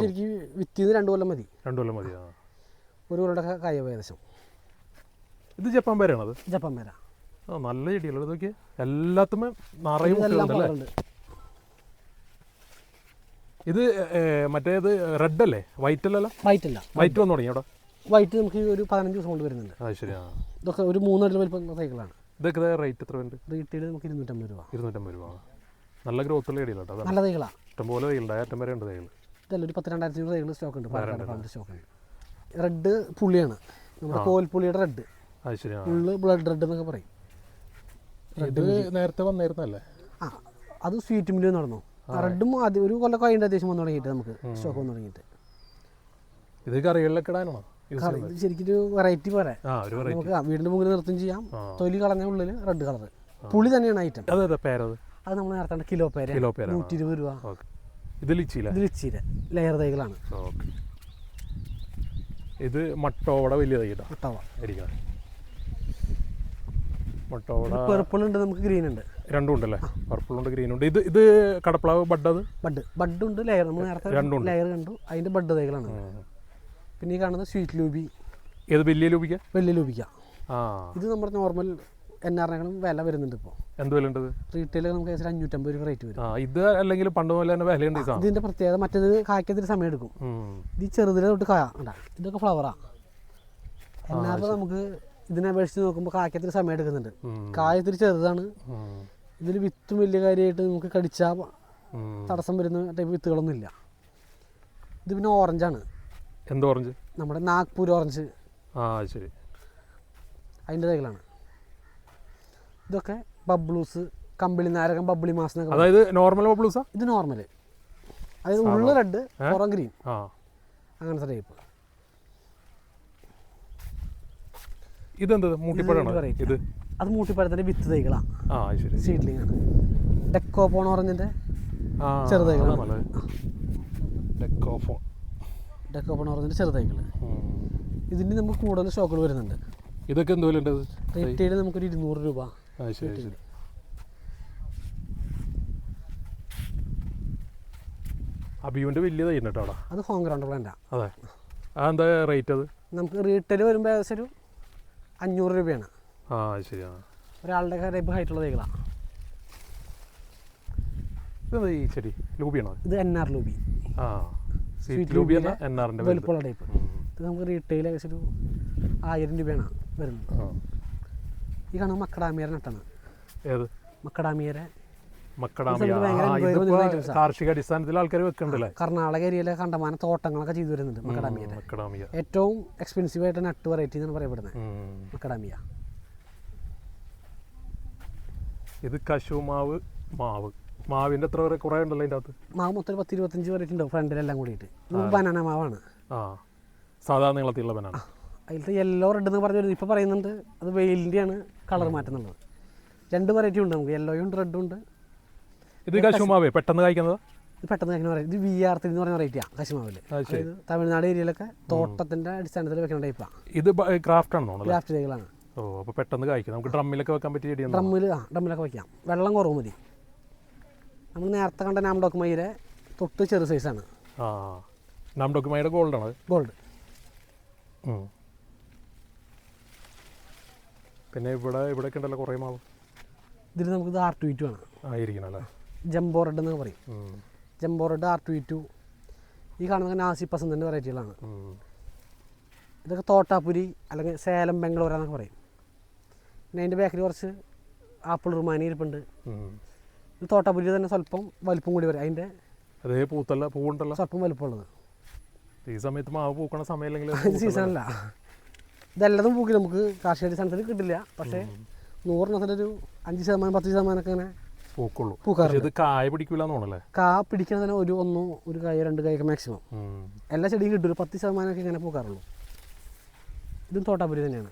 ശരിക്കും വിറ്റിന്ന് 2 കൊല്ലം മതി. 2 കൊല്ലം മതി. ഒരു കൊല്ലം കായ ഏകദേശം. ഇത് ജപ്പാൻ പേരാണത്? ജപ്പാൻ പേര. നല്ല ചെടികളോ ഇതൊക്കെ? എല്ലാത്തും നിറയെ മുട്ടകളുണ്ടല്ലേ? ഇത് മറ്റേത് റെഡ് അല്ലേ? വൈറ്റ് അല്ലല്ലോ? വൈറ്റ് വന്നു തുടങ്ങി അവിടെ. വൈറ്റ് നമുക്ക് ഒരു 15 ദിവസം കൊണ്ട് വരുന്നുണ്ട്. ശരിയാണ്. ഇതൊക്കെ ഒരു 3 അടി വലിപ്പം തൈകളാണ്. ഇതൊക്കെ റേറ്റ് എത്ര ഉണ്ട്? റീറ്റെയിൽ നമുക്ക് 250 രൂപ. 250 രൂപ. നല്ല ഗ്രോത്തുള്ള ചെടികളാട്ടോ. നല്ല തൈകളാണ്. ഇഷ്ടംപോലെ തൈകളുണ്ട്. ഏറ്റവും വരെ ഉണ്ട് തൈകൾ. ഇതല്ല, ഒരു 10-2000 തൈകൾ സ്റ്റോക്ക് ഉണ്ട്. പാലക്കാട് സ്റ്റോക്ക് ഉണ്ട്. റെഡ് പുളിയാണ്, നമ്മുടെ കോൽപ്പുളിയുടെ റെഡ്. ശരിയാണ്. ഫുള്ള് ബ്ലഡ് റെഡ് എന്നൊക്കെ പറയും. ഇത് നേരത്തെ വന്നായിരുന്നല്ലേ? അത് സ്വീറ്റ് മില്ല് നടന്നു. റെഡും ആദ്യം ഒരു കൊല്ലം അതിൻ്റെ അത്യാവശ്യം വന്നു തുടങ്ങിയിട്ട് നമുക്ക് സ്റ്റോക്ക് വന്നു തുടങ്ങിയിട്ട്. ഇത് കറികളിലൊക്കെ ഇടാനാണോ? ശരിക്കും വെറൈറ്റി പോലെ നമുക്ക് വീടിൻ്റെ മുകളിൽ നിർത്തും ചെയ്യാം. തൊലി കളഞ്ഞ ഉള്ളിൽ റെഡ് കളർ പുളി തന്നെയാണ് ഐറ്റം. അത് നമ്മൾ നേരത്തെ കിലോ പേര് 120 രൂപ. ഇത് ലിച്ചിയിലെ ലെയർ തൈകളാണ്. ഇത് മട്ടോടെ വലിയ തൈ. മട്ടോവ മുട്ടോട പെർപ്പിൾ ഉണ്ട്, നമുക്ക് ഗ്രീൻ ഉണ്ട്. രണ്ടും ഉണ്ടല്ലേ? പർപ്പിൾ ഉണ്ട്, ഗ്രീൻ ഉണ്ട്. ഇത് കടപ്ലാവ് ബഡ്, അത് ബഡ് ഉണ്ട്, ലെയർ. നമ്മൾ നേരത്തെ ലെയർ കണ്ടു, അതിൻ്റെ ബഡ് തൈകളാണ്. പിന്നെ ഈ കാണുന്നത് സ്വീറ്റ് ലൂബി. ഏത് വലിയ ലൂബിക്ക? വലിയ ലൂബിക്ക. ഇത് നമ്മുടെ നോർമൽ NR-നെക്കാളും വില വരുന്നുണ്ട് ഇപ്പോൾ. എന്ത് വില ഉണ്ട്? റീറ്റെയിൽ നമുക്ക് ഏകദേശം 550 രൂപ റേറ്റ് വരും. ഇത് അല്ലെങ്കിൽ പണ്ട് പോലെ തന്നെ വിലയുണ്ട്. ഇതിൻ്റെ പ്രത്യേകത മറ്റേത് കായ്ക്കത്തിരി സമയം എടുക്കും. ഇത് ചെറുതിലെ തൊട്ട് കായ ഉണ്ടാ. ഇതൊക്കെ ഫ്ലവറാണ്. NR നമുക്ക് ഇതിനെ അപേക്ഷിച്ച് നോക്കുമ്പോൾ കായ്ക്കത്തിരി സമയം എടുക്കുന്നുണ്ട്. കായത്തിരി ചെറുതാണ്. ഇതിൽ വിത്തും വലിയ കാര്യമായിട്ട് നമുക്ക് കടിച്ചാൽ തടസ്സം വരുന്ന ടൈപ്പ് വിത്തുകളൊന്നും ഇല്ല. ഇത് പിന്നെ ഓറഞ്ചാണ്. എന്ത് ഓറഞ്ച്? നമ്മുടെ നാഗ്പൂർ ഓറഞ്ച്. ശരി, അതിൻ്റെ തൈകളാണ്. ഇതൊക്കെ ബബ്ലൂസ്, കമ്പിളി നാരകം, ബബ്ലി മാസം. അതായത് നോർമൽ ബബ്ലൂസാ? ഇത് നോർമൽ, അതായത് ഉള്ളു റെഡ്, പുറം ഗ്രീൻ, അങ്ങനത്തെ ടൈപ്പ്. ഇതെന്ത് മൂട്ടിപ്പഴാണ്? ഇത് അത് മൂട്ടിപ്പഴത്തിൻ്റെ വിത്ത് തൈകളാണ്. സീഡ്ലിംഗ് ആണ്. ഡെക്കോപോൺ ഓറഞ്ചിൻ്റെ ചെറുതൈകളാണ്. ഡെക്കോപോൺ ഓറഞ്ചിൻ്റെ ചെറുതൈകൾ. ഇതിന് നമുക്ക് കൂടുതൽ സ്റ്റോക്കുകൾ വരുന്നുണ്ട്. ഇതൊക്കെ എന്ത് വില ഉണ്ട്? റേറ്റ് നമുക്കൊരു 200 രൂപ. അബിയുവിൻ്റെ വലിയ തൈ ഉണ്ട് കേട്ടോ. അത് ഹോം ഗ്രൗണ്ട് പ്ലാന്റാണ്. അതെ, അതെന്താ റേറ്റ്? അത് നമുക്ക് റീറ്റെയിൽ വരുമ്പോൾ ഏകദേശം ഒരു 500 രൂപയാണ്. ശരിയാണ്. ഒരാളുടെ ടൈപ്പ് ഹൈറ്റുള്ള തൈകളാണ്. ശരി, ലൂബിയാണോ? ഇത് NR ലൂബി. വലുപ്പമുള്ള ടൈപ്പ്. ഇത് നമുക്ക് റീറ്റെയിൽ ഏകദേശം ഒരു 1000 രൂപയാണ് വരുന്നത്. ഈ കാണുമ്പോൾ മക്കഡാമിയർ നട്ടാണ്. ഏത് മക്കഡാമിയർ? കാർഷിക അടിസ്ഥാനത്തിൽ ആൾക്കാർ വെക്കണ്ടല്ലേ? കർണാടക ഏരിയയിലെ കണ്ടമാനം തോട്ടങ്ങളൊക്കെ ചെയ്തു വരുന്നുണ്ട് മക്കഡാമിയ. ഏറ്റവും എക്സ്പെൻസീവ് ആയിട്ട് നട്ട് വെറൈറ്റി എന്നാണ് പറയപ്പെടുന്നത് മക്കഡാമിയ. ഇത് കശുമാവ് മാവ്. മാവിൻ്റെ എത്ര വരെ കുറേ ഉണ്ടല്ലോ അതിൻ്റെ അകത്ത്? മാവ് മൊത്തം 10-25 വെറൈറ്റി ഉണ്ടാവും ഫ്രണ്ടിലെല്ലാം കൂടിയിട്ട്. ബനാന മാവാണ്. സാധാരണ നീളത്തിലുള്ള ബനാന. അതിലത്തെ യെല്ലോ റെഡ് എന്ന് പറഞ്ഞു വരുന്നത് ഇപ്പോൾ പറയുന്നുണ്ട്. അത് വെയിലിൻ്റെയാണ് കളർ മാറ്റുന്നുള്ളത്. 2 വെറൈറ്റി ഉണ്ട് നമുക്ക്, യെല്ലോയും ഉണ്ട്, റെഡും ഉണ്ട്. ഇത് കശുമാവേ പെട്ടെന്ന് കഴിക്കുന്നത്? ഇത് പെട്ടെന്ന് കഴിക്കുന്ന പറയും. ഇത് VR3 എന്ന് പറഞ്ഞ വെറൈറ്റിയാണ് കശുമാവിൽ. തമിഴ്നാട് ഏരിയയിലൊക്കെ തോട്ടത്തിൻ്റെ അടിസ്ഥാനത്തിൽ വെക്കുന്ന ടൈപ്പാണ്. ഇത് ക്രാഫ്റ്റ് ആണോ? ക്രാഫ്റ്റ് തൈകളാണ്. അപ്പോൾ പെട്ടെന്ന് കഴിക്കും. നമുക്ക് ഡ്രമ്മിലൊക്കെ വെക്കാൻ പറ്റിയ ചെടിയാണ്. ഡ്രമ്മിലൊക്കെ വയ്ക്കാം. വെള്ളം കുറവ് മതി. നമ്മൾ നേരത്തെ കണ്ട നാംഡോക്കുമയിലെ തൊട്ട് ചെറു സൈസാണ്. നാംഡോക്കുമയുടെ ഗോൾഡാണ്. ഗോൾഡ്. പിന്നെ ഇവിടെയൊക്കെ ഉണ്ടല്ലോ കുറേ മാവ്. ഇതിൽ നമുക്കിത് R2E2 ആണ് ആയിരിക്കണല്ലേ? ജംബോ റെഡ് എന്നൊക്കെ പറയും. Jumbo red, R2E2. ഈ കാണുന്ന നാസി പസന്തിൻ്റെ വെറൈറ്റികളാണ്. ഇതൊക്കെ തോട്ടാപ്പുരി അല്ലെങ്കിൽ സേലം ബംഗളൂർ എന്നൊക്കെ പറയും. പിന്നെ അതിൻ്റെ ബാക്കിൽ കുറച്ച് ആപ്പിൾ റുമാനി ഇരിപ്പുണ്ട്. ഇത് തോട്ടാപ്പുരി തന്നെ സ്വല്പം വലുപ്പം കൂടി വരും. അതിൻ്റെ അതേ പൂവുണ്ടല്ലോ, സ്വല്പം വലുപ്പമുള്ളത്. ഈ സമയത്ത് മാവ് പൂക്കണ സമയമില്ലെങ്കിൽ സീസണല്ല. ഇതെല്ലതും പൂക്കി നമുക്ക് കാർഷിക അടിസ്ഥാനത്തിൽ കിട്ടില്ല. പക്ഷേ 100-ൽ 5%, 10% ഒക്കെ അങ്ങനെ പൂക്കുള്ളൂ. പൂക്കാറുണ്ട്. ഇത് കായ പിടിക്കില്ല തോന്നല്ലേ? പിടിക്കുന്നതിന് ഒരു കായ 2 കായൊക്കെ മാക്സിമം. എല്ലാ ചെടിയും കിട്ടും. ഒരു 10% ഒക്കെ ഇങ്ങനെ പൂക്കാറുള്ളൂ. ഇതും തോട്ടാപ്പുരി തന്നെയാണ്.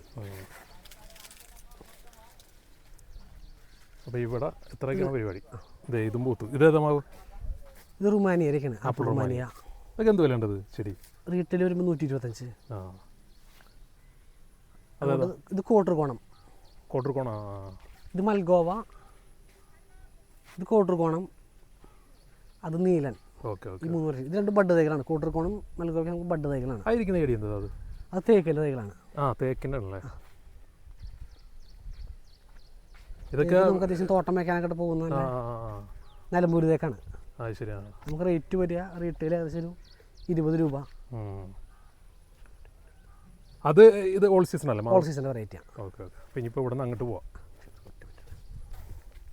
അപ്പോൾ ഇവിടെ എത്രയൊക്കെയാണ് പരിപാടി? ഇതും പൂത്തു. ഇതേതാ മാവ്? ഇത് റുമാനിയരൊക്കെയാണ്. ആപ്പിൾ റുമാനിയ. അതൊക്കെ എന്ത് വില ഉണ്ടത് ചെടി? റീറ്റെയിൽ വരുമ്പോൾ 125. ഇത് കോട്ടർകോണം. ഇത് മൽഗോവ. ഇത് കോട്ടർകോണം. അത് നീലൻ. ഈ 3 വർഷം. ഇത് 2 ബഡ് തൈകളാണ്. കോട്ടർകോണം, മൽഗോവ നമുക്ക് ബഡ് തൈകളാണ്. ആയിരിക്കുന്ന ചെടി എന്താ അത്? അത് തേക്കിൻ്റെ തൈകളാണ്. തേക്കിൻ്റെ ആണല്ലേ? ഇതൊക്കെ നമുക്ക് അത്യാവശ്യം തോട്ടം വയ്ക്കാനൊക്കെ പോകുന്ന നിലമ്പൂർ തേക്കാണ്. ശരിയാണ്. നമുക്ക് റേറ്റ് വരിക റീറ്റെയിൽ ഏകദേശം 20 രൂപ. അത് ഇത് ഓൾ സീസൺ അല്ലേ? ഓൾ സീസൺ വെറൈറ്റിയാണ്. ഓക്കെ. അപ്പോൾ ഇനിയിപ്പോൾ ഇവിടെ നിന്ന് അങ്ങോട്ട് പോവാം.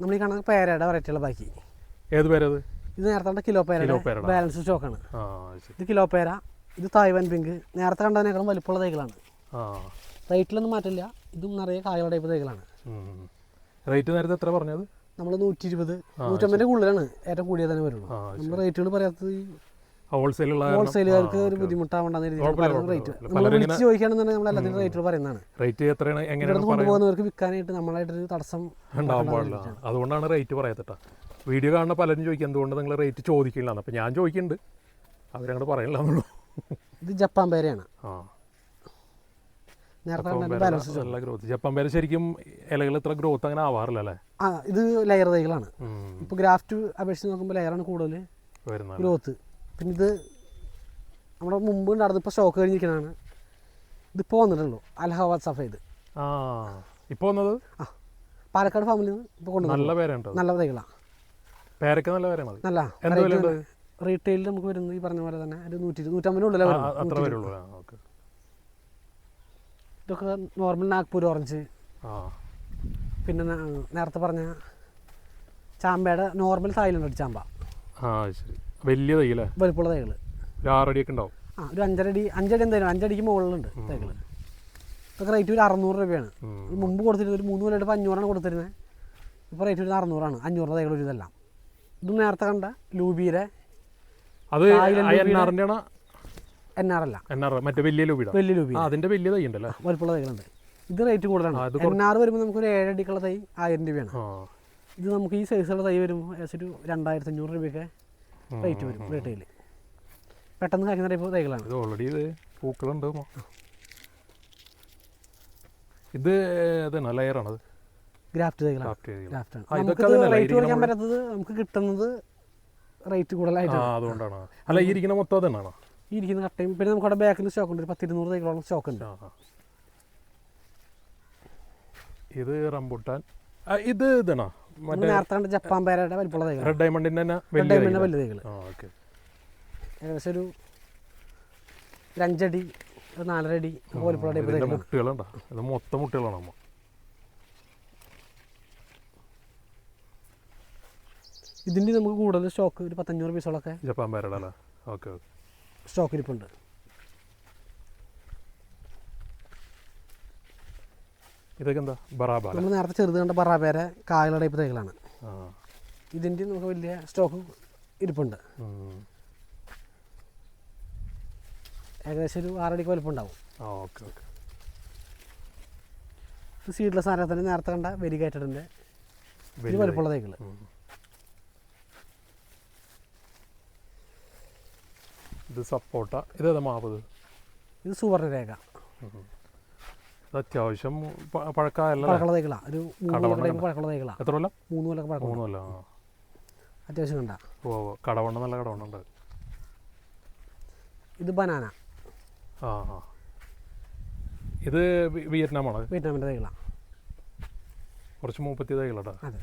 നമ്മൾ ഈ കാണുന്ന പേരയുടെ വെറൈറ്റിയുള്ള ബാക്കി. ഏത് പേരത്? ഇത് നേരത്തെ കിലോ പേര ബാലൻസ് സ്റ്റോക്കാണ്. ഇത് കിലോ പേര. ഇത് തായ്വാൻ പിങ്ക്. നേരത്തെ കണ്ടതിനേക്കാളും വലിപ്പമുള്ള തൈകളാണ്. റേറ്റിലൊന്നും മാറ്റില്ല. ഇതും നിറയെ കായുള്ള ടൈപ്പ് തൈകളാണ്. റേറ്റ് നേരത്തെ എത്ര പറഞ്ഞത്? നമ്മൾ 120, 150 കൂടുതലാണ് ഏറ്റവും കൂടിയത് തന്നെ വരുള്ളൂ. നമ്മൾ റേറ്റുകൾ പറയാത്തത് ഹോൾസെയിലുകാർക്ക് ഒരു ബുദ്ധിമുട്ടാവണ്ടെന്ന രീതിയിൽ റേറ്റ് നമ്മൾ വിളിച്ച് ചോദിക്കുകയാണെന്നുണ്ടെങ്കിൽ നമ്മൾ എല്ലാത്തിനും റേറ്റുകൾ പറയുന്നതാണ്. റേറ്റ് എത്രയാണ്? എങ്ങനെയാണ് കൊണ്ടുപോകുന്നവർക്ക് വിൽക്കാനായിട്ട് നമ്മളായിട്ടൊരു തടസ്സം ഉണ്ടാവാൻ പാടില്ല. അതുകൊണ്ടാണ് റേറ്റ് പറയാത്തട്ടാ. വീഡിയോ കാണുന്ന പലരും ചോദിക്കുക എന്തുകൊണ്ട് നിങ്ങൾ റേറ്റ് ചോദിക്കില്ല. അപ്പോൾ ഞാൻ ചോദിക്കുന്നുണ്ട്, അവരങ്ങോട്ട് പറയണില്ല എന്നുള്ളൂ. ഇത് ജപ്പാൻ പേരയാണ്. നേരത്തെ കണ്ട ബാലൻസ് നല്ല ഗ്രോത്ത്. ജപ്പാൻ പേര ശരിക്കും ഇലകൾ ഇത്ര ഗ്രോത്ത് അങ്ങനെ ആവാറില്ല അല്ലേ? ആ ഇത് ലെയർ തൈകളാണ്. ഇപ്പോൾ ഗ്രാഫ്റ്റ് അപേക്ഷിച്ച് നോക്കുമ്പോൾ ലെയറാണ് കൂടുതൽ ഗ്രോത്ത്. പിന്നെ ഇത് നമ്മുടെ മുമ്പ് ഉണ്ടായിരുന്നു, ഇപ്പോൾ സ്റ്റോക്ക് കഴിഞ്ഞിരിക്കുന്നതാണ്. ഇതിപ്പോൾ വന്നിട്ടുള്ളൂ അലഹാബാദ് സഫേദ്. ആ ഇപ്പോൾ വന്നത് ആ പാലക്കാട് ഫാമിൽ നിന്ന് ഇപ്പോൾ കൊണ്ടുവന്നു. നല്ല പേരുണ്ട്, നല്ല തൈകളാണ്. പേരൊക്കെ നല്ല പേരാണ്. നല്ല എന്ത് വില? റീറ്റെയിലിൽ നമുക്ക് വരുന്നത് ഈ പറഞ്ഞ പോലെ തന്നെ ഒരു 100-150 അത്ര വരുള്ളൂ. ഓക്കെ. ഇതൊക്കെ നോർമൽ നാഗ്പൂർ ഓറഞ്ച്. പിന്നെ നേരത്തെ പറഞ്ഞ ചാമ്പയുടെ നോർമൽ തായ്ലൻഡ് ചാമ്പ. ആ ശരി. വലിയ തൈകളെ വലുപ്പമുള്ള തൈകൾ 6 അടിയൊക്കെ ഉണ്ടാവും. ആ ഒരു 5 അടി എന്തായാലും 5 അടിക്ക് മുകളിലുണ്ട് തൈകൾ. ഇതൊക്കെ റേറ്റ് ഒരു 600 രൂപയാണ്. മുമ്പ് കൊടുത്തിരുന്നത് ഒരു 3 കൊല്ലമായിട്ട് 500 കൊടുത്തിരുന്നത്. ഇപ്പോൾ റേറ്റ് ഒരു 600 500 തൈകൾ ഒരു ഇതെല്ലാം. ഇത് നേരത്തെ കണ്ട ലൂബിയുടെ അത് NR അല്ല, മറ്റേ വലിയ ലൂബിയുടെ വലിയ ലൂബി. അതിന്റെ വലിയ തൈ ഉണ്ടല്ലോ, വലുപ്പമുള്ള തൈകളുണ്ട്. ഇത് റേറ്റ് കൂടുതലാണ്. NR വരുമ്പോൾ നമുക്കൊരു 7 അടിക്കുള്ള തൈ 1000 രൂപയാണ്. ഇത് നമുക്ക് ഈ സൈസുള്ള തൈ വരുമ്പോൾ ഏകദേശം ഒരു 2500 രൂപയൊക്കെ റേറ്റ് വരും റീറ്റെയിൽ. പെട്ടെന്ന് കായ്ക്കുന്ന ടൈപ്പ് തൈകളാണ്. ഇത് ഓൾറെഡി ഇത് പൂക്കളുണ്ട്. ഇത് ഇതാണ് ലെയറാണത്, ഗ്രാഫ്റ്റ് തൈകളാണ്. ഗ്രാഫ്റ്റാണ്. റേറ്റ് കുറയ്ക്കാൻ പറ്റാത്തത് നമുക്ക് കിട്ടുന്നത് റേറ്റ് കൂടുതലായിട്ടാണ്. അതുകൊണ്ടാണ്. അല്ല ഈ ഇരിക്കുന്ന മൊത്തം അതെന്നാണോ? ഈ ഇരിക്കുന്ന കട്ടയും പിന്നെ നമുക്ക് അവിടെ ബാക്കിൽ സ്റ്റോക്ക് ഉണ്ട്, ഒരു 10-200 തൈകളോളം സ്റ്റോക്ക് ഉണ്ട്. ഇത് റംബുട്ടാൻ. ഇത് ഇതാണോ നേരത്തെ കണ്ട ജപ്പാൻ പേരയുടെ വലിപ്പമുള്ള തൈകൾ, റെഡ് ഡയമണ്ടിന്റെ വലിയ തൈകൾ. ഏകദേശം ഒരു 5 അടി 4 അടി വലിപ്പമുള്ള ടൈപ്പ് തൈകൾ. മുട്ടുകളുണ്ടോ? ഇത് മൊത്തം മുട്ടുകളാണ്. ഇതിൻ്റെ നമുക്ക് കൂടുതൽ സ്റ്റോക്ക് ഒരു 500 പീസോളൊക്കെ ജപ്പാൻ പേരയുടെ അല്ലേ? ഓക്കെ. സ്റ്റോക്ക് ഇരിപ്പുണ്ട്. ഇതൊക്കെ എന്താ? ബറാബ. നമ്മൾ നേരത്തെ ചെറുത് കണ്ട ബറാബേര കായല ടൈപ്പ് തൈകളാണ്. ഇതിൻ്റെ നമുക്ക് വലിയ സ്റ്റോക്ക് ഇരിപ്പുണ്ട്. ഏകദേശം ഒരു 6 അടിക്ക് വലുപ്പമുണ്ടാവും. ഓക്കെ. ഇത് സീഡ്ലെസ് സാധനത്തിന് നേരത്തെ കണ്ട വെരിഗേറ്റഡിൻ്റെ ഇത് വലുപ്പമുള്ള തൈകൾ. ഇത് സപ്പോട്ട. ഇതേതാ മാവ്? ഇത് സുവർണരേഖ. ഇത് അത്യാവശ്യം പഴക്കമുള്ള തൈകളാണ്. ഒരു 3 കൊല്ലം പഴക്കമുള്ള തൈകളാണ്. എത്ര കൊല്ലം? 3 കൊല്ലം പഴക്കം. 3 കൊല്ലം. അത്യാവശ്യം കണ്ട. കടവണ്ണ നല്ല കടവണ്ണുണ്ട്. ഇത് ബനാന. ഇത് വിയറ്റ്നാമാണ്. വിയറ്റ്നാമിൻ്റെ തൈകളാണ്. കുറച്ച് മൂപ്പത്തി തൈകളാണ്. അതെ.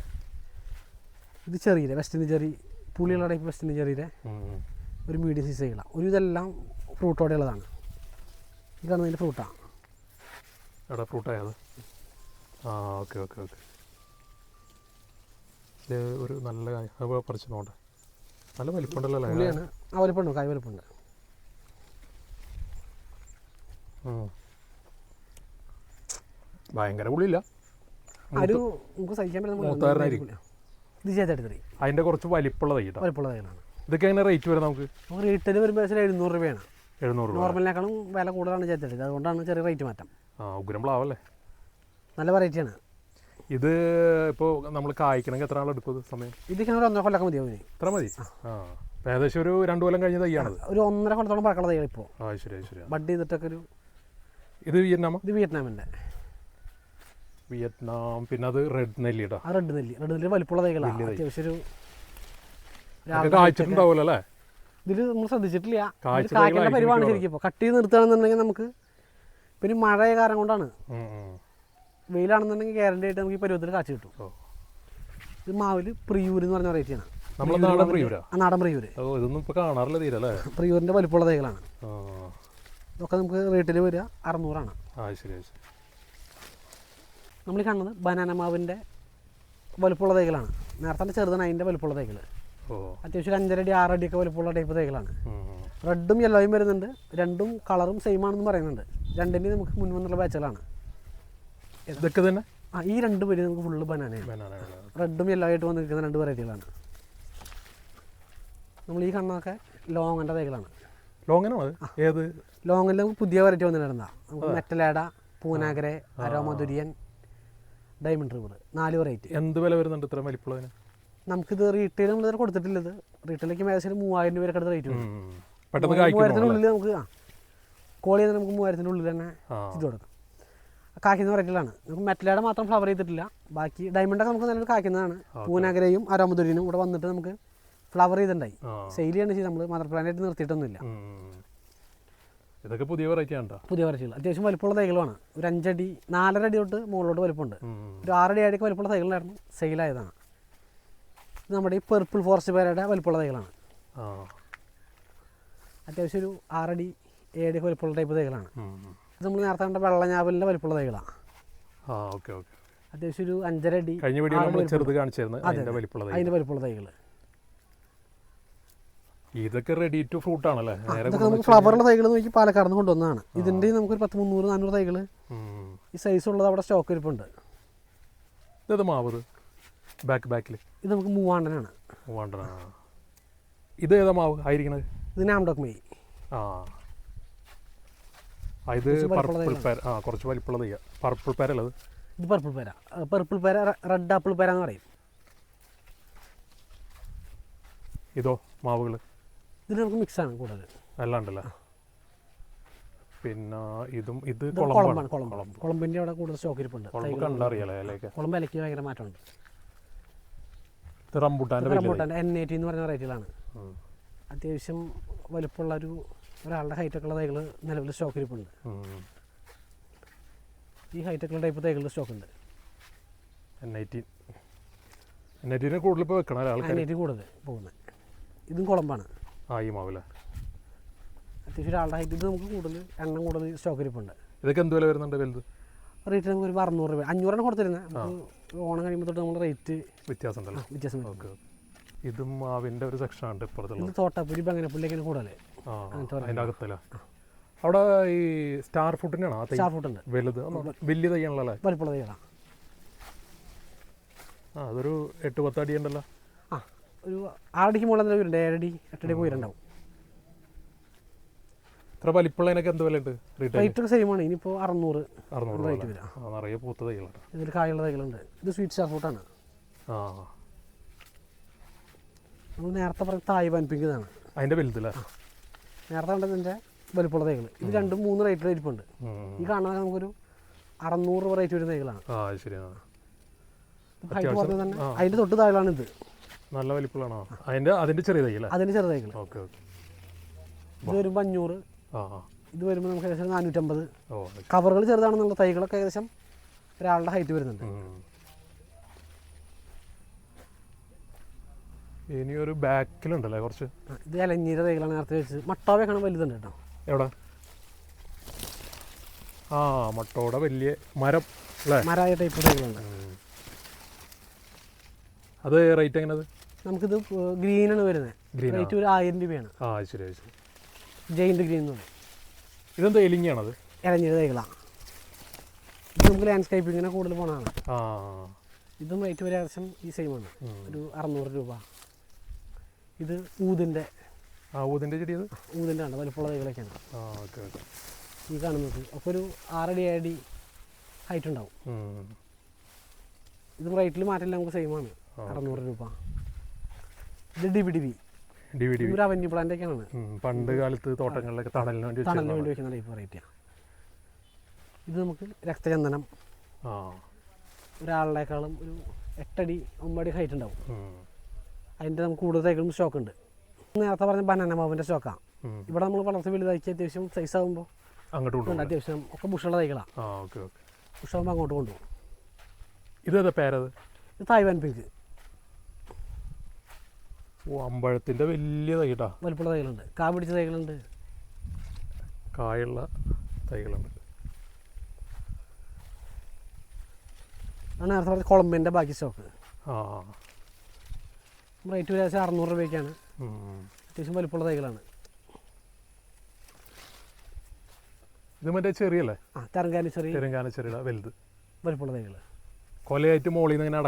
ഇത് ചെറിയ വെസ്റ്റ് ഇൻഡി ചെറി, പുളിയുള്ള ടൈപ്പ് വെസ്റ്റ് ഇൻഡി ചെറിയുടെ ഒരു മീഡിയം സൈസ് തൈകളാണ്. ഒരു ഇതെല്ലാം ഫ്രൂട്ടോടെ ഉള്ളതാണ്. ഇതാണ് അതിൻ്റെ ഫ്രൂട്ടാണ്. എവിടെ ഫ്രൂട്ടായത്? ഓക്കെ. ഇത് ഒരു നല്ല കായ പറിച്ച് നോട്ടെ. നല്ല വലിപ്പമുണ്ടല്ലോ. പുളിയാണ്. വലിപ്പമുണ്ട്, കായ് വലിപ്പമുണ്ട്. ഭയങ്കര പുളിയില്ല, ഒരു നമുക്ക് സഹിക്കാൻ പറ്റുന്ന. ഇത് ചെയ്തെടുത്തത് അതിൻ്റെ കുറച്ച് വലിപ്പമുള്ള തൈ. വലിപ്പമുള്ള തൈകളാണ്. ഇതൊക്കെ എങ്ങനെ റേറ്റ് വരും? നമുക്ക് റീറ്റെയിൽ വരുമ്പോൾ 700 രൂപയാണ്. 700 രൂപ. നോർമലിനേക്കാളും വില കൂടുതലാണ് ചെയ്തെടുത്തത്. അതുകൊണ്ടാണ് ചെറിയ റേറ്റ് മാറ്റം. ഉഗ്രം പ്ലാവല്ലേ? നല്ല വെറൈറ്റിയാണ്. ഇത് ഇപ്പോൾ നമ്മൾ കായ്ക്കണമെങ്കിൽ എത്ര നാളെടുക്കും സമയം? ഇതൊക്കെ 1.5 കൊല്ലമൊക്കെ മതിയാവും. ഇത്ര മതി. ഏകദേശം ഒരു 2 കൊല്ലം കഴിഞ്ഞ തൈയാണത്. ഒരു 1.5 കൊല്ലത്തോളം പഴക്കമുള്ള തൈകൾ ഇപ്പോൾ. ശരി. ബഡ് ചെയ്തിട്ടൊക്കെ ഒരു. ഇത് വിയറ്റ്നാമോ? ഇത് വിയറ്റ്നാമിൻ്റെ. വിയറ്റ്നാം. പിന്നെ അത് റെഡ് നെല്ലിയുടെ. റെഡ് നെല്ലി വലിപ്പമുള്ള തൈകളാണ്. അത്യാവശ്യം ഒരു കായ്ച്ചിട്ടുണ്ടാവുമല്ലോ അല്ലേ? ഇതിൽ നമ്മൾ ശ്രദ്ധിച്ചിട്ടില്ല. കായ്ക്കേണ്ട പരിവാണ് ശരിക്കും. ഇപ്പോൾ കട്ട് ചെയ്ത് നിർത്തുകയാണെന്നുണ്ടെങ്കിൽ നമുക്ക് പിന്നെ മഴയ കാരണം കൊണ്ടാണ്. വെയിലാണെന്നുണ്ടെങ്കിൽ ഗ്യാരണ്ടി ആയിട്ട് നമുക്ക് ഈ പരുവത്തിൽ കാച്ചു കിട്ടും. ഇത് മാവിൽ പ്രിയൂർ എന്ന് പറഞ്ഞ വെറൈറ്റിയാണ്. നാടൻ പ്രിയൂർ. ഇതൊന്നും ഇപ്പോൾ കാണാറില്ല തീരല്ലേ? പ്രിയൂരിൻ്റെ വലിപ്പമുള്ള തൈകളാണ്. ഇതൊക്കെ നമുക്ക് റേറ്റിൽ വരിക 600 ശരി. നമ്മൾ കാണുന്നത് ബനാന മാവിൻ്റെ വലുപ്പമുള്ള തൈകളാണ്. നേരത്തെ ചെറുതാണ് അതിൻ്റെ വലുപ്പമുള്ള തൈകൾ. അത്യാവശ്യം 5 അടി 6 അടിയൊക്കെ വലുപ്പമുള്ള ടൈപ്പ് തൈകളാണ്. റെഡും യെല്ലോയും വരുന്നുണ്ട്. രണ്ടും കളറും സെയിം ആണെന്ന് പറയുന്നുണ്ട്. രണ്ടിൻ്റെ നമുക്ക് മുൻവന്നുള്ള ബാച്ചുകളാണ്. ഇതൊക്കെ തന്നെ ഈ 2 പേര് നമുക്ക് ഫുള്ള് ബനാനയാണ്. റെഡും യെല്ലോ ആയിട്ട് വന്നിരിക്കുന്ന 2 വെറൈറ്റികളാണ്. നമ്മൾ ഈ കണ്ണൊക്കെ ലോങ്ങിൻ്റെ തൈകളാണ്. ലോങ്ങനാണ് ഏത്? ലോങ്ങിൽ നമുക്ക് പുതിയ വെറൈറ്റി വന്നിട്ടുണ്ടാ. നമുക്ക് മെറ്റലേഡ, പൂനാഗര, അരോമധുരിയൻ, ഡയമണ്ട് റിവർ 4 വെറൈറ്റി. എന്ത് വില വരുന്നുണ്ട് ഇത്ര വലിപ്പമുള്ളതിന്? നമുക്കിത് റീറ്റെയിൽ നമ്മൾ ഇതുവരെ കൊടുത്തിട്ടില്ലത്. റീറ്റെയിലേക്ക് ഏകദേശം 3000 രൂപയൊക്കെ അടുത്ത് റേറ്റ് വരും. 3000-നുള്ളിൽ നമുക്ക് കോളി നമുക്ക് 3000-നുള്ളിൽ തന്നെ ഇത് കൊടുക്കാം. കായ്ക്കുന്ന വെറൈറ്റികളാണ്. നമുക്ക് മെറ്റലയുടെ മാത്രം ഫ്ലവർ ചെയ്തിട്ടില്ല, ബാക്കി ഡയമണ്ടൊക്കെ നമുക്ക് നല്ലൊരു കായ്ക്കുന്നതാണ്. പൂനാഗ്രയും അരോമദുരിനും ഇവിടെ വന്നിട്ട് നമുക്ക് ഫ്ലവർ ചെയ്തിട്ടുണ്ടായി. സെയിൽ ചെയ്യണം ചെയ്ത് നമ്മൾ മദർ പ്ലാനായിട്ട് നിർത്തിയിട്ടൊന്നുമില്ല. ഇതൊക്കെ പുതിയ വെറൈറ്റി ആണ്. പുതിയ വെറൈറ്റികൾ അത്യാവശ്യം വലിപ്പമുള്ള തൈകളുമാണ്. ഒരു 5 അടി 4.5 അടി തൊട്ട് മുകളിലോട്ട് വലിപ്പമുണ്ട്. ഒരു 6 അടി 7 അടിക്ക് വലിപ്പമുള്ള തൈകളായിരുന്നു, സെയിലായതാണ്. ഇത് നമ്മുടെ ഈ പെർപ്പിൾ ഫോറസ്റ്റ് പേരയുടെ വലിപ്പമുള്ള തൈകളാണ്. അത്യാവശ്യം ഒരു 6 അടി 7 അടി വലിപ്പമുള്ള ടൈപ്പ് തൈകളാണ്. ഇത് നമ്മൾ നേരത്തെ കണ്ട വെള്ളഞ്ഞാവലിൻ്റെ വലിപ്പമുള്ള തൈകളാണ്. അത്യാവശ്യം ഒരു 5.5 അടി അതിൻ്റെ വലിപ്പമുള്ള തൈകൾ. ഇതൊക്കെ റെഡി ടു ഫ്രൂട്ട് ആണല്ലേ? ഇതൊക്കെ നമുക്ക് ഫ്ലവറുള്ള തൈകൾ നോക്കി പാലക്കാട് നിന്ന് കൊണ്ടുവന്നതാണ്. ഇതിൻ്റെ നമുക്കൊരു 300-400 തൈകൾ ഈ സൈസ് ഉള്ളത് അവിടെ സ്റ്റോക്ക് ഇരിപ്പുണ്ട്. ഇത് മാവ് ബാക്കിൽ ഇത് നമുക്ക് മൂവാണ്ടനാണ്. ഇത് ഏതാ മാവ് ആയിരിക്കണത്? ഇത് നാംഡോക്ക് മെയ്. ഇത് പർപ്പിൾ പേര. കുറച്ച് വലിപ്പമുള്ള തൈ. പർപ്പിൾ പേര ഉള്ളത്. ഇത് പർപ്പിൾ പേര റെഡ് ആപ്പിൾ പേര എന്ന് പറയും. ഇതോ മാവുകൾ? ഇതിൽ നമുക്ക് മിക്സാണ് കൂടുതൽ. എല്ലാം ഉണ്ടല്ലേ? പിന്നെ ഇത് കുളമ്പിൻ്റെ അവിടെ കൂടുതൽ സ്റ്റോക്ക് ഇരിപ്പുണ്ട്. കുളമ്പ് ഇലയ്ക്ക് ഭയങ്കര മാറ്റമുണ്ട്. റംബൂട്ടാൻ്റെ N80 എന്ന് പറഞ്ഞ വെറൈറ്റികളാണ്. അത്യാവശ്യം വലുപ്പമുള്ള ഒരാളുടെ ഹൈറ്റൊക്കെ ഉള്ള തൈകൾ നിലവിൽ സ്റ്റോക്ക് ഇരിപ്പുണ്ട്. ഈ ഹൈറ്റൊക്കെ ടൈപ്പ് തൈകളുടെ സ്റ്റോക്ക് ഉണ്ട്. N80 കൂടുതൽ ഇപ്പോൾ വെക്കണം. N80 കൂടുതൽ പോകുന്നത്. ഇതും കുളമ്പാണ്. ഈ മാവില്ല അത്യാവശ്യം ഒരാളുടെ ഹൈറ്റ്. ഇത് നമുക്ക് എണ്ണം കൂടുതൽ സ്റ്റോക്ക് ഇരിപ്പുണ്ട്. ഇതൊക്കെ എന്ത് വില വരുന്നുണ്ട്? വലുത് റേറ്റ് നമുക്ക് ഒരു 600 രൂപ 500 കൊടുത്തിരുന്നത്. നമുക്ക് ഓണം കഴിയുമ്പോൾ തൊട്ട് നമ്മൾ റേറ്റ് വ്യത്യാസം വ്യത്യാസം. ഇതും മാവിൻ്റെ ഒരു സെക്ഷനാണ് ഇപ്പുറത്തുള്ളത്. തോട്ടപ്പുരി ബംഗനപ്പള്ളിയൊക്കെ കൂടുതൽ അതിൻ്റെ അകത്തല്ല. അവിടെ ഈ സ്റ്റാർ ഫ്രൂട്ടിനാണോ? സ്റ്റാർ ഫ്രൂട്ട് ഉണ്ട്. വലുത് വലിയ തൈയാണല്ലോ? വലിപ്പമുള്ള തൈകളാണ്. അതൊരു 8-10 അടി ഉണ്ടല്ലോ. ഒരു 6 അടിക്ക് മുകളിൽ വരുന്നുണ്ട്. 7 അടി 8 അടി പോയിട്ടുണ്ടാവും. ഇത്ര വലിപ്പമുള്ളതിനൊക്കെ എന്ത് വില ഉണ്ട്? റേറ്റ് ഒക്കെ സെയിമാണ്. ഇനിയിപ്പോൾ 600 റേറ്റ് വരാം. നിറയെ പൂത്ത തൈകളാണ്. ഇതിൽ കായുള്ള തൈകളുണ്ട്. ഇത് സ്വീറ്റ് സ്റ്റാർ ഫ്രൂട്ടാണ്. നമ്മൾ നേരത്തെ പറഞ്ഞ തായ്വാൻ പിങ്ക് ഇതാണ്. അതിൻ്റെ വലുതല്ലേ? നേരത്തെ കണ്ടതിൻ്റെ വലിപ്പമുള്ള തൈകൾ. ഇത് 2-3 റേറ്റിൽ ഇരിപ്പുണ്ട്. ഈ കാണുന്നത് നമുക്കൊരു 600 രൂപ റേറ്റ് വരുന്ന തൈകളാണ്. ശരിയാണ്. ഹൈറ്റ് പറഞ്ഞത് തന്നെ അതിൻ്റെ തൊട്ട് താഴെയാണ് ഇത്. നല്ല വലിപ്പമുള്ളതാണോ? അതിൻ്റെ ചെറിയ തൈകളല്ലേ? അതിൻ്റെ ചെറിയ തൈകൾ. ഇത് വരുമ്പോൾ 500. ഇത് വരുമ്പോൾ നമുക്ക് ഏകദേശം 450. കവറുകൾ ചെറുതാണെന്നുള്ള തൈകളൊക്കെ ഏകദേശം ഒരാളുടെ ഹൈറ്റ് വരുന്നുണ്ട്. ഇനിയൊരു ബാക്കിലുണ്ടല്ലേ കുറച്ച്? ഇത് ഇലഞ്ഞീര തൈകളാണ് നേരത്തെ വെച്ചത്. മട്ടാവയൊക്കെ വലുതുണ്ട് കേട്ടോ. എവിടെ? മട്ടോടെ വലിയ മരം അല്ലേ? മരമായ ടൈപ്പ് തൈകളുണ്ട്. അത് റേറ്റ് എങ്ങനെയത്? നമുക്കിത് ഗ്രീനാണ് വരുന്നത്. റേറ്റ് ഒരു 1000 രൂപയാണ്. ശരി. ജയിൻ്റ് ഗ്രീൻ എന്ന് പറയും. ഇതെന്താ എലിങ്ങയാണത്? ഇലഞ്ഞീര തൈകളാണ്. ഇത് നമുക്ക് ലാൻഡ്സ്കേപ്പിങ്ങിനെ കൂടുതൽ പോകണതാണ്. ഇതും റേറ്റ് വരെ ഏകദേശം ഈ സെയിമാണ്. ഒരു 600 രൂപ. ഇത് ഊതിൻ്റെ ചെടി. ഊതിൻ്റെ ആണ് വലിപ്പമുള്ള തൈകളൊക്കെയാണ് ഈ കാണുന്നത്. അപ്പോൾ ഒരു 6 അടി 7 അടി ഹൈറ്റ് ഉണ്ടാവും. ഇതും റേറ്റിൽ മാറ്റില്ല, നമുക്ക് സെയിമാണ്. 600 രൂപ. ഇത് DVDV ഒരു അവന്യൂ പ്ലാന്റൊക്കെയാണ്. പണ്ട് കാലത്ത് തോട്ടങ്ങളിലൊക്കെ തണലിന് വേണ്ടി വെക്കുന്ന ടൈപ്പ് വെറൈറ്റിയാണ്. ഇത് നമുക്ക് രക്തചന്ദനം. ഒരാളുടെക്കാളും ഒരു 8 അടി 9 അടി ഹൈറ്റ് ഉണ്ടാവും. അതിൻ്റെ നമുക്ക് കൂടുതൽ തൈകളും സ്റ്റോക്ക് ഉണ്ട്. നേരത്തെ പറഞ്ഞ ബനാന മാവിൻ്റെ സ്റ്റോക്കാണ്. ഇവിടെ നമ്മൾ വളർത്തി വലുതാക്കി അത്യാവശ്യം സൈസ് ആകുമ്പോൾ അങ്ങോട്ട് അത്യാവശ്യം ഒക്കെ ബുഷുള്ള തൈകളാണ്. ബുഷാകുമ്പോൾ അങ്ങോട്ട് കൊണ്ടുപോകും. ഇതേതാ പേരത്? ഇത് തായ്വാൻ പിങ്ക്. അമ്പഴത്തിൻ്റെ വലിയ തൈടാ. വലിപ്പമുള്ള തൈകളുണ്ട്. കാ പിടിച്ച തൈകളുണ്ട്. കായുള്ള തൈകളുണ്ട്. നേരത്തെ പറഞ്ഞ കുളമ്പിൻ്റെ ബാക്കി സ്റ്റോക്ക്. റേറ്റ് ഏകദേശം 600 രൂപയ്ക്കാണ്. അത്യാവശ്യം വലിപ്പമുള്ള തൈകളാണ്. ഇത് മറ്റേ ചെറിയല്ലേ? തെരങ്കാന വലുത് വലിപ്പമുള്ള തൈകൾ. കൊലയായിട്ട് മോളിൽ നിന്ന് ഇങ്ങനെ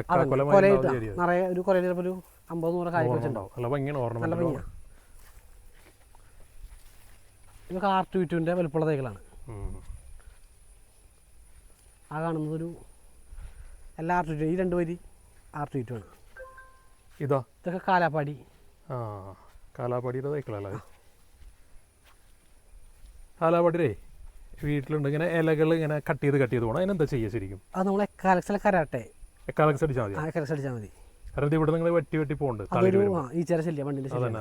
നിറയെ ഒരു കൊലയിൽ ചിലപ്പോൾ ഒരു 50-100 കായ് വെച്ചിട്ടുണ്ടാവും. നല്ല ഭംഗിയാണ്. നല്ല ഭംഗിയാണ്. ഇതൊക്കെ R22-ൻ്റെ വലിപ്പമുള്ള തൈകളാണ്. കാണുന്നത് ഒരു എല്ലാ R22 ഈ 2 വരി R22 ആണ്. ഇതൊക്കെ കാലാപ്പാടി. കാലാപ്പാടിയുടെ തൈക്കളല്ലേ? കാലാപ്പാടിയിലേ വീട്ടിലുണ്ട് ഇങ്ങനെ ഇലകൾ ഇങ്ങനെ കട്ട് ചെയ്ത് പോകണം. അതിനെന്താ ചെയ്യുക ശരിക്കും? അത് നമ്മൾ എക്കാലക്സിലെ കരാട്ടെ എക്കാലക്സ് അടിച്ചാൽ മതി. എക്കാലക്സ് അടിച്ചാൽ മതി. കാരണം ഇത് ഇവിടെ നിങ്ങൾ വെട്ടി പോകുന്നുണ്ട്. അതൊരു ഈ ചേര ശല്യം വണ്ടിൻ്റെ ശല്യം.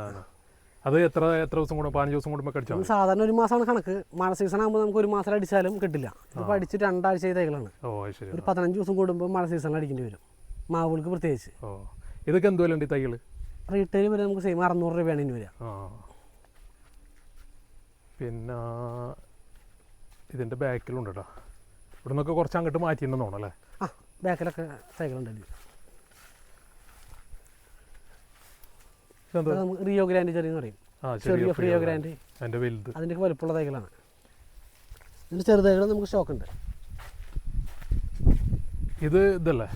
അത് എത്ര ദിവസം കൂടെ 15 ദിവസം കൂടുമ്പോൾ അടിച്ചാൽ സാധാരണ ഒരു മാസമാണ് കണക്ക്. മഴ സീസൺ ആകുമ്പോൾ നമുക്ക് ഒരു മാസം അടിച്ചാലും കിട്ടില്ല. ഇപ്പോൾ അടിച്ച് 2 ആഴ്ച തൈകളാണ്. ഒരു 15 ദിവസം കൂടുമ്പോൾ മഴ സീസണിൽ അടിക്കേണ്ടി വരും, മാവുകൾക്ക് പ്രത്യേകിച്ച്. ഇതൊക്കെ എന്ത് വിലയുണ്ട് ഈ തൈകൾ? റീറ്റെയിൽ വരെ നമുക്ക് സെയിം 600 രൂപയാണ് ഇനി വരിക. പിന്നെ ഇതിൻ്റെ ബാക്കിലുണ്ട് കേട്ടോ. ഇവിടെ നിന്നൊക്കെ കുറച്ച് അങ്ങോട്ട് മാറ്റിയിട്ടുണ്ടെന്ന് തോന്നല്ലേ? ആ, ബാക്കിലൊക്കെ തൈകളുണ്ട്. റിയോ ഗ്രാൻഡ് ചെറിയ എന്ന് പറയും. ചെറിയ റിയോ ഗ്രാൻഡ് അതിൻ്റെ വലുത്, അതിൻ്റെ വലുപ്പമുള്ള തൈകളാണ്. ഇതിൻ്റെ ചെറുതൈകൾ നമുക്ക് സ്റ്റോക്ക് ഉണ്ട്. ഇത് ഇതല്ലേ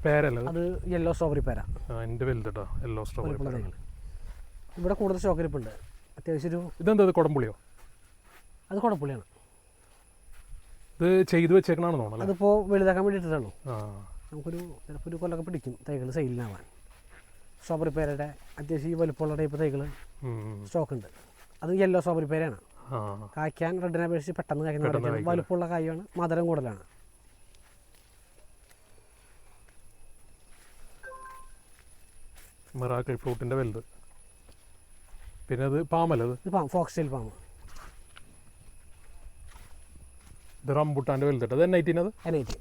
പേരല്ലേ? അത് യെല്ലോ സ്ട്രോബെറി പേര. അതിൻ്റെ വലുത് കേട്ടോ, യെല്ലോ സ്ട്രോബെറി തൈകൾ. ഇവിടെ കൂടുതൽ സ്റ്റോക്ക് ഇരിപ്പുണ്ട് അത്യാവശ്യം. ഒരു ഇതെന്താ കുടംപുളിയോ? അത് കുടംപുളിയാണ്. ഇത് ചെയ്ത് വെച്ചേക്കണാണെന്ന് തോന്നുന്നു. അതിപ്പോൾ വലുതാക്കാൻ വേണ്ടിയിട്ടാണോ? നമുക്കൊരു ചിലപ്പോൾ ഒരു കൊല്ലമൊക്കെ പിടിക്കും തൈകൾ സെയിലിനാവാൻ. സ്ട്രോബെറി പേരയുടെ അത്യാവശ്യം ഈ വലുപ്പമുള്ള ടൈപ്പ് തൈകൾ സ്റ്റോക്ക് ഉണ്ട്. അത് യെല്ലോ സ്ട്രോബെറി പേരയാണ്. കായ്ക്കാൻ റെഡിനെ അപേക്ഷിച്ച് പെട്ടെന്ന് കായ്ക്കുന്ന വലുപ്പമുള്ള കായാണ്, മധുരം കൂടുതലാണ്. മിറാക്കിൾ ഫ്രൂട്ടിൻ്റെ വലുത്. പിന്നെ അത് പാമല്ലേ? ഇത് ഫോക്സ് ടെയിൽ പാമ്പ്. ഇത് റംബുട്ടാൻ്റെ വലുത്. അത് N18. അത് N18.